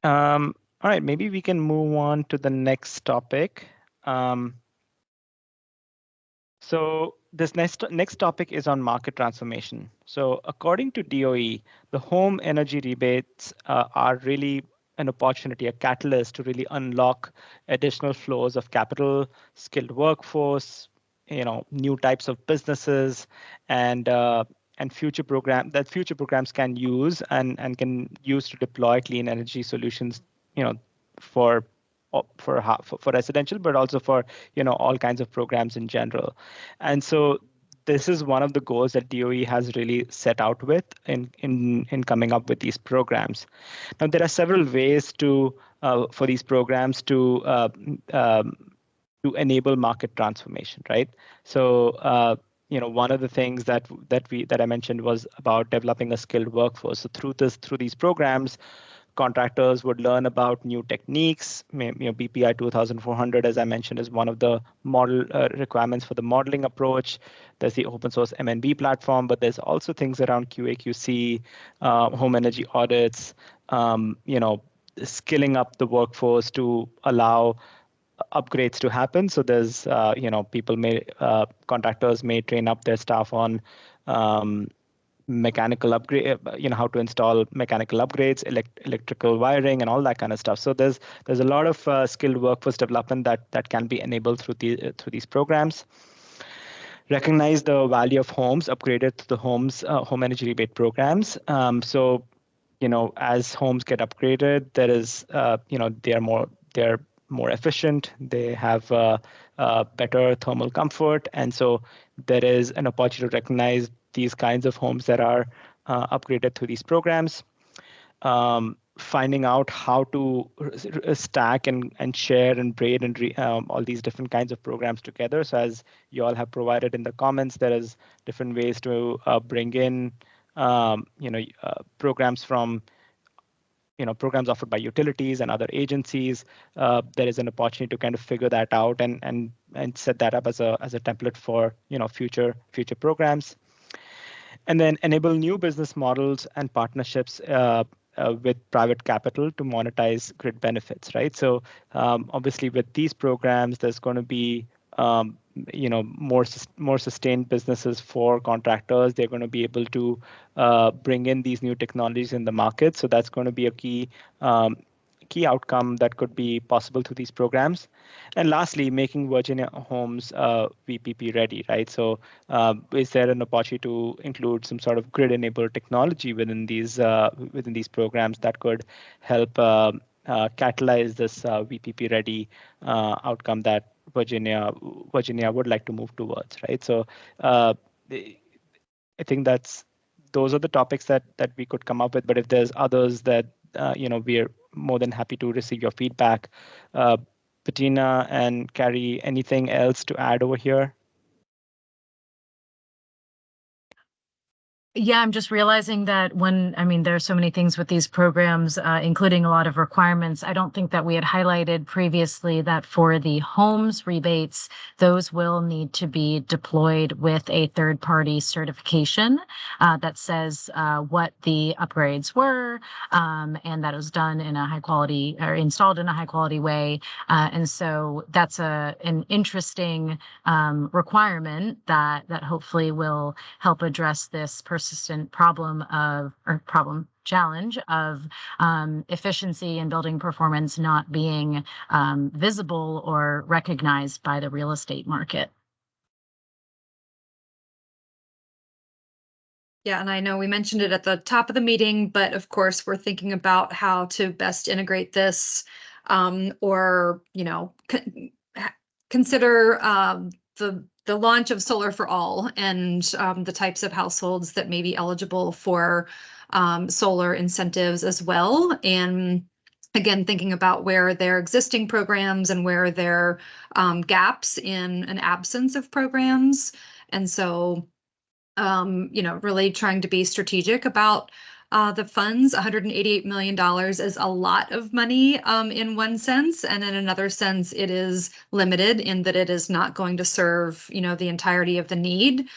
All right, maybe we can move on to the next topic. So this next topic is on market transformation. So according to DOE, the home energy rebates are really an opportunity, a catalyst to really unlock additional flows of capital, skilled workforce, you know, new types of businesses, and future programs can use and can use to deploy clean energy solutions, you know, for residential, but also for, you know, all kinds of programs in general. And so this is one of the goals that DOE has really set out with in coming up with these programs. Now there are several ways to for these programs to enable market transformation, right? So you know, one of the things that I mentioned was about developing a skilled workforce. So through these programs, contractors would learn about new techniques. You know, BPI 2400, as I mentioned, is one of the model requirements for the modeling approach. There's the open source MNB platform, but there's also things around QA/QC, home energy audits, you know, skilling up the workforce to allow upgrades to happen. So there's, contractors may train up their staff on mechanical upgrade, how to install mechanical upgrades, electrical wiring, and all that kind of stuff. So there's a lot of skilled workforce development that can be enabled through these programs. Recognize the value of homes upgraded to the home energy rebate programs. So as homes get upgraded, there is they're more efficient. They have better thermal comfort, and so there is an opportunity to recognize these kinds of homes that are upgraded through these programs. Finding out how to stack and share and braid and all these different kinds of programs together. So as you all have provided in the comments, there is different ways to bring in programs from programs offered by utilities and other agencies. There is an opportunity to kind of figure that out and set that up as a template for future programs. And then enable new business models and partnerships with private capital to monetize grid benefits, right? So obviously with these programs, there's going to be more sustained businesses for contractors. They're going to be able to bring in these new technologies in the market. So that's going to be a key outcome that could be possible through these programs. And lastly, making Virginia homes VPP ready, right? So is there an opportunity to include some sort of grid-enabled technology within these programs that could help catalyze this VPP ready outcome that Virginia would like to move towards, right? So I think those are the topics that we could come up with. But if there's others that we are more than happy to receive your feedback. Bettina and Carrie, anything else to add over here? Yeah, I'm just realizing that there are so many things with these programs, including a lot of requirements. I don't think that we had highlighted previously that for the homes rebates, those will need to be deployed with a third-party certification that says what the upgrades were, and that it was done in a high quality or installed in a high quality way. And so that's an interesting requirement that hopefully will help address this persistent challenge of efficiency and building performance not being visible or recognized by the real estate market. Yeah, and I know we mentioned it at the top of the meeting, but of course we're thinking about how to best integrate this, or consider the launch of Solar for All and the types of households that may be eligible for solar incentives as well. And again, thinking about where there are existing programs and where there are gaps in an absence of programs. And so, really trying to be strategic about the funds. $188 million is a lot of money in one sense, and in another sense, it is limited in that it is not going to serve, the entirety of the need.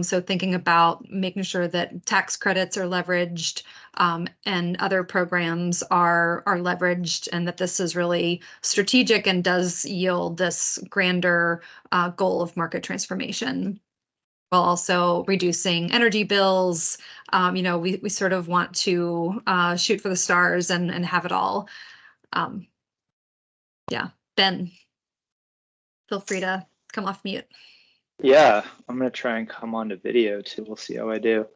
So thinking about making sure that tax credits are leveraged and other programs are leveraged, and that this is really strategic and does yield this grander goal of market transformation, while also reducing energy bills. We sort of want to shoot for the stars and have it all. Yeah, Ben, feel free to come off mute. Yeah, I'm gonna try and come onto video too. We'll see how I do.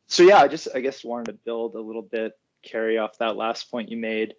So yeah, I guess wanted to build a little bit, carry off that last point you made.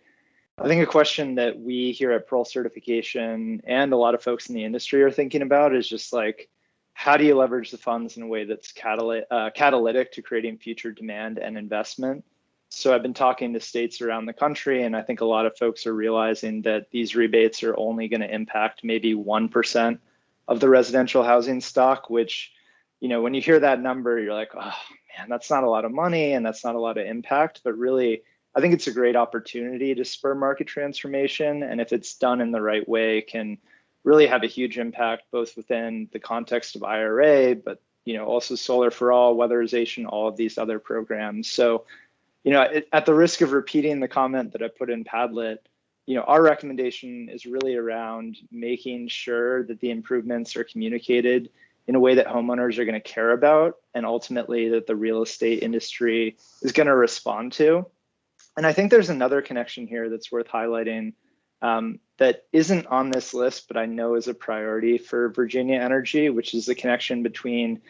I think a question that we here at Pearl Certification and a lot of folks in the industry are thinking about is just like, how do you leverage the funds in a way that's catalytic to creating future demand and investment? So I've been talking to states around the country, and I think a lot of folks are realizing that these rebates are only going to impact maybe 1% of the residential housing stock, which, when you hear that number, you're like, oh man, that's not a lot of money and that's not a lot of impact. But really, I think it's a great opportunity to spur market transformation. And if it's done in the right way, can really have a huge impact, both within the context of IRA, but also Solar for All, weatherization, all of these other programs. So At the risk of repeating the comment that I put in Padlet, our recommendation is really around making sure that the improvements are communicated in a way that homeowners are going to care about, and ultimately that the real estate industry is going to respond to. And I think there's another connection here that's worth highlighting that isn't on this list, but I know is a priority for Virginia Energy, which is the connection between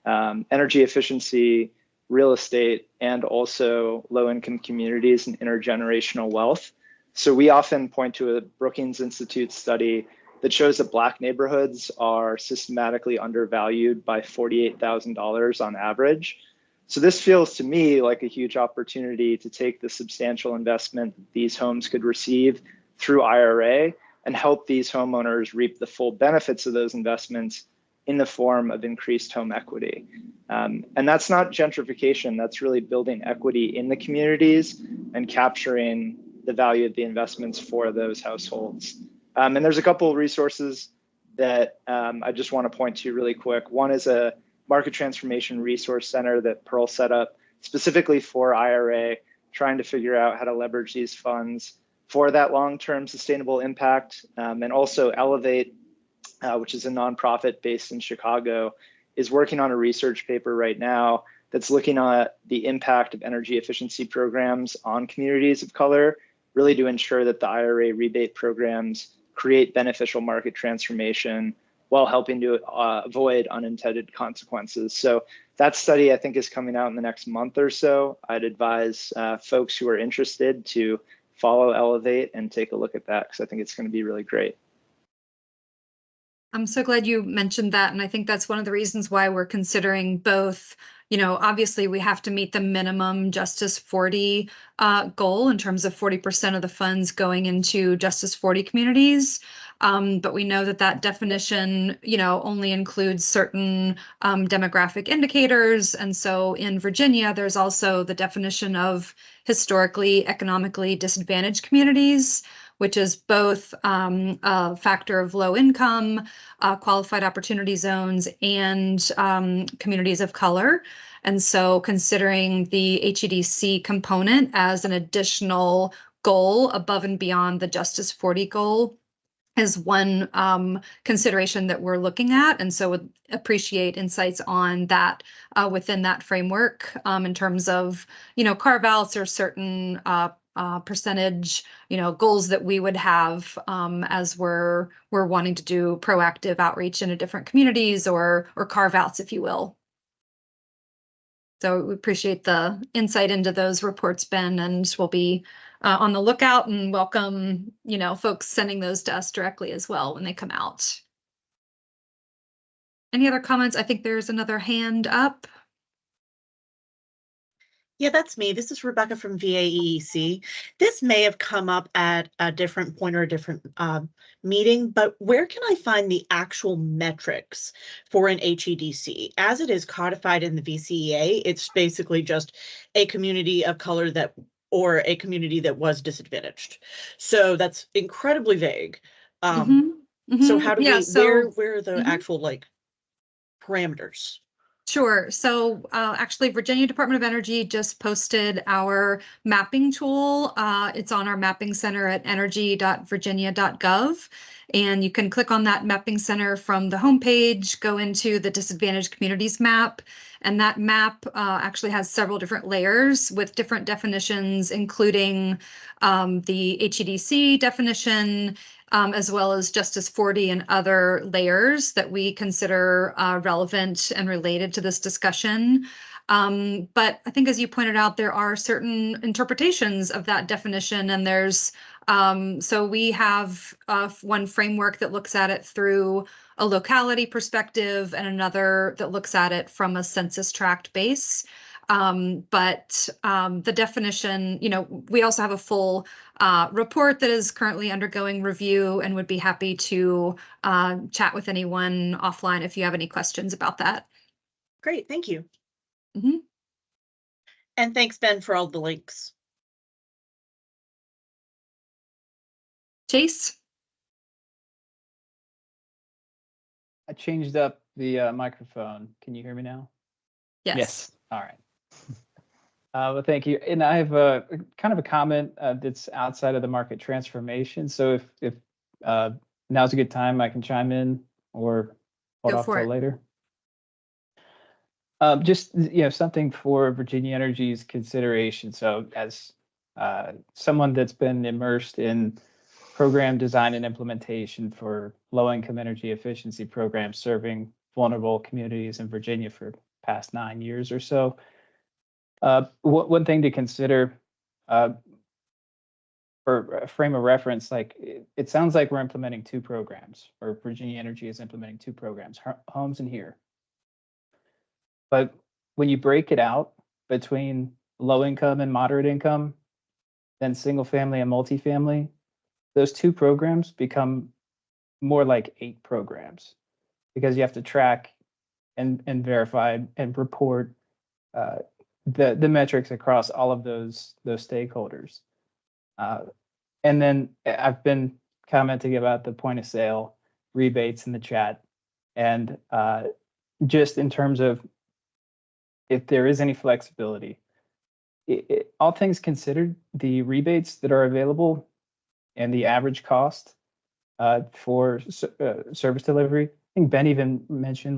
energy efficiency, real estate, and also low-income communities and intergenerational wealth. So we often point to a Brookings Institute study that shows that Black neighborhoods are systematically undervalued by $48,000 on average. So this feels to me like a huge opportunity to take the substantial investment that these homes could receive through IRA and help these homeowners reap the full benefits of those investments in the form of increased home equity. And that's not gentrification, that's really building equity in the communities and capturing the value of the investments for those households. And there's a couple of resources that I just want to point to really quick. One is a Market Transformation Resource Center that Pearl set up specifically for IRA, trying to figure out how to leverage these funds for that long-term sustainable impact. And also Elevate, which is a nonprofit based in Chicago, is working on a research paper right now that's looking at the impact of energy efficiency programs on communities of color, really to ensure that the IRA rebate programs create beneficial market transformation while helping to avoid unintended consequences. So that study, I think, is coming out in the next month or so. I'd advise folks who are interested to follow Elevate and take a look at that, because I think it's going to be really great. I'm so glad you mentioned that. And I think that's one of the reasons why we're considering both. Obviously we have to meet the minimum Justice 40 goal in terms of 40% of the funds going into Justice 40 communities. But we know that definition, only includes certain demographic indicators. And so in Virginia, there's also the definition of historically economically disadvantaged communities, which is both a factor of low income, qualified opportunity zones, and communities of color. And so considering the HEDC component as an additional goal above and beyond the Justice 40 goal is one consideration that we're looking at. And so would appreciate insights on that within that framework in terms of, carve outs or certain percentage, goals that we would have as we're wanting to do proactive outreach into different communities or carve outs, if you will. So we appreciate the insight into those reports, Ben, and we'll be on the lookout and welcome, folks sending those to us directly as well when they come out. Any other comments? I think there's another hand up. Yeah, that's me. This is Rebecca from VAEEC. This may have come up at a different point or a different meeting, but where can I find the actual metrics for an HEDC? As it is codified in the VCEA, it's basically just a community of color or a community that was disadvantaged. So that's incredibly vague. So how do where are the actual parameters? Sure. So actually, Virginia Department of Energy just posted our mapping tool. It's on our mapping center at energy.virginia.gov. And you can click on that mapping center from the homepage, go into the disadvantaged communities map. And that map actually has several different layers with different definitions, including the HEDC definition, as well as Justice 40 and other layers that we consider relevant and related to this discussion. But I think, as you pointed out, there are certain interpretations of that definition, and there's so we have one framework that looks at it through a locality perspective and another that looks at it from a census tract base. But the definition, we also have a full report that is currently undergoing review and would be happy to chat with anyone offline if you have any questions about that. Great, thank you. And thanks, Ben, for all the links. Chase? I changed up the microphone. Can you hear me now? Yes. All right. Well, thank you. And I have a kind of a comment that's outside of the market transformation. So if now's a good time, I can chime in or hold Go off for till it. later. Just something for Virginia Energy's consideration. So as someone that's been immersed in program design and implementation for low-income energy efficiency programs serving vulnerable communities in Virginia for past 9 years or so. One thing to consider for a frame of reference, like it sounds like we're implementing 2 programs, or Virginia Energy is implementing 2 programs, Homes and Here. But when you break it out between low income and moderate income, then single family and multifamily, those 2 programs become more like 8 programs because you have to track and verify and report the metrics across all of those stakeholders. And then I've been commenting about the point of sale rebates in the chat, and just in terms of if there is any flexibility, all things considered, the rebates that are available and the average cost for service delivery. I think Ben even mentioned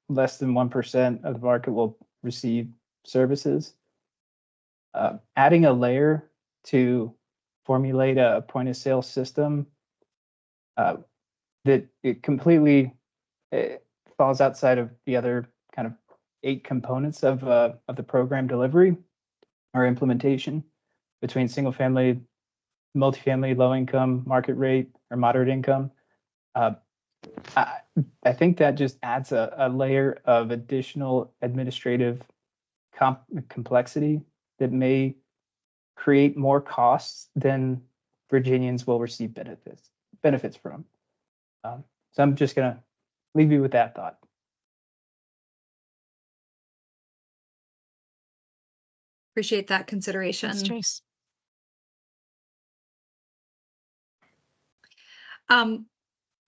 less than 1% of the market will receive services. Adding a layer to formulate a point of sale system that it completely falls outside of the other kind of 8 components of the program delivery or implementation between single family, multifamily, low income, market rate, or moderate income. I think that just adds a layer of additional administrative complexity that may create more costs than Virginians will receive benefits from. So I'm just going to leave you with that thought. Appreciate that consideration. Thanks, Trace.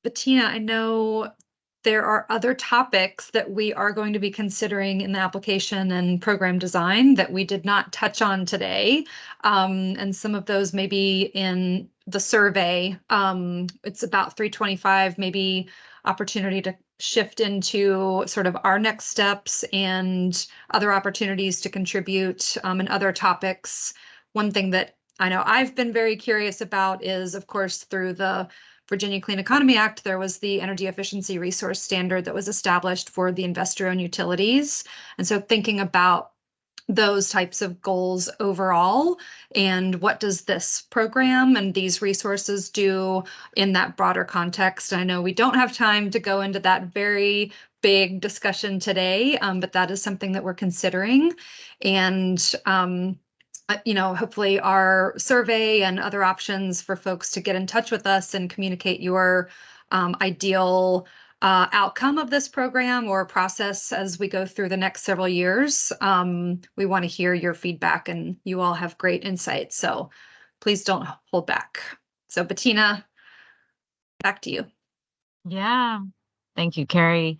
Bettina, I know there are other topics that we are going to be considering in the application and program design that we did not touch on today. And some of those may be in the survey. It's about 325, maybe opportunity to shift into sort of our next steps and other opportunities to contribute and other topics. One thing that I know I've been very curious about is, of course, through the Virginia Clean Economy Act, there was the energy efficiency resource standard that was established for the investor-owned utilities. And so thinking about those types of goals overall, and what does this program and these resources do in that broader context? I know we don't have time to go into that very big discussion today, but that is something that we're considering. And hopefully our survey and other options for folks to get in touch with us and communicate your ideal outcome of this program or process as we go through the next several years. We want to hear your feedback, and you all have great insights, so please don't hold back. So Bettina, back to you. Yeah, thank you, Carrie.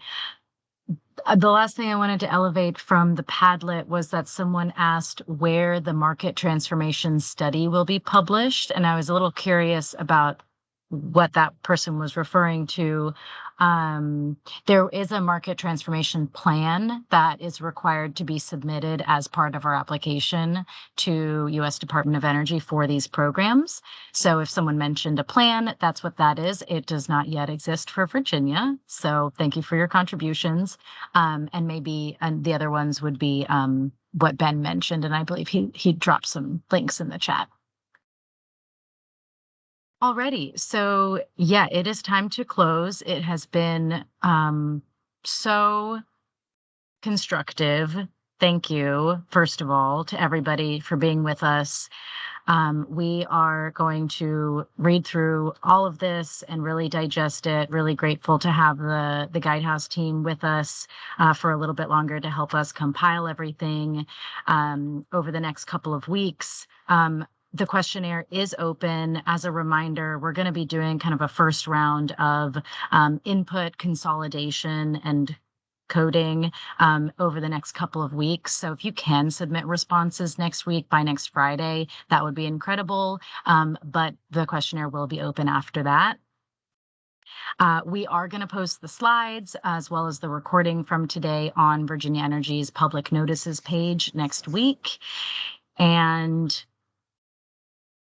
The last thing I wanted to elevate from the Padlet was that someone asked where the market transformation study will be published, and I was a little curious about what that person was referring to. There is a market transformation plan that is required to be submitted as part of our application to U.S. Department of Energy for these programs. So if someone mentioned a plan, that's what that is. It does not yet exist for Virginia. So thank you for your contributions. And maybe the other ones would be what Ben mentioned, and I believe he dropped some links in the chat. Alrighty, so yeah, it is time to close. It has been so constructive. Thank you, first of all, to everybody for being with us. We are going to read through all of this and really digest it. Really grateful to have the Guidehouse team with us for a little bit longer to help us compile everything over the next couple of weeks. The questionnaire is open. As a reminder, we're going to be doing kind of a first round of input consolidation and coding over the next couple of weeks. So if you can submit responses next week by next Friday, that would be incredible. But the questionnaire will be open after that. We are going to post the slides as well as the recording from today on Virginia Energy's public notices page next week. And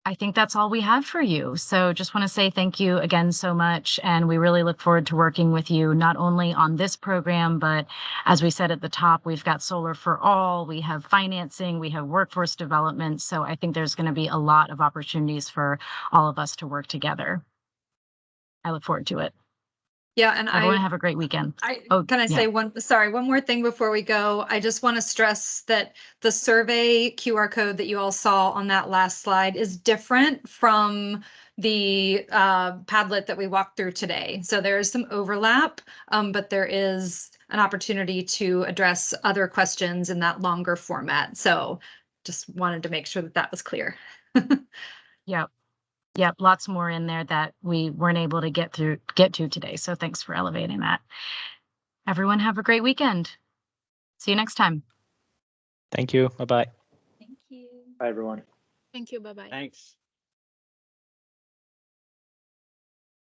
I think that's all we have for you. So just want to say thank you again so much. And we really look forward to working with you, not only on this program, but as we said at the top, we've got Solar for All, we have financing, we have workforce development. So I think there's going to be a lot of opportunities for all of us to work together. I look forward to it. Yeah, and Everyone have a great weekend. Can I say one more thing before we go? I just want to stress that the survey QR code that you all saw on that last slide is different from the Padlet that we walked through today. So there is some overlap, but there is an opportunity to address other questions in that longer format. So just wanted to make sure that that was clear. Yep, lots more in there that we weren't able to get to today. So thanks for elevating that. Everyone have a great weekend. See you next time. Thank you. Bye-bye. Thank you. Bye, everyone. Thank you. Bye-bye. Thanks.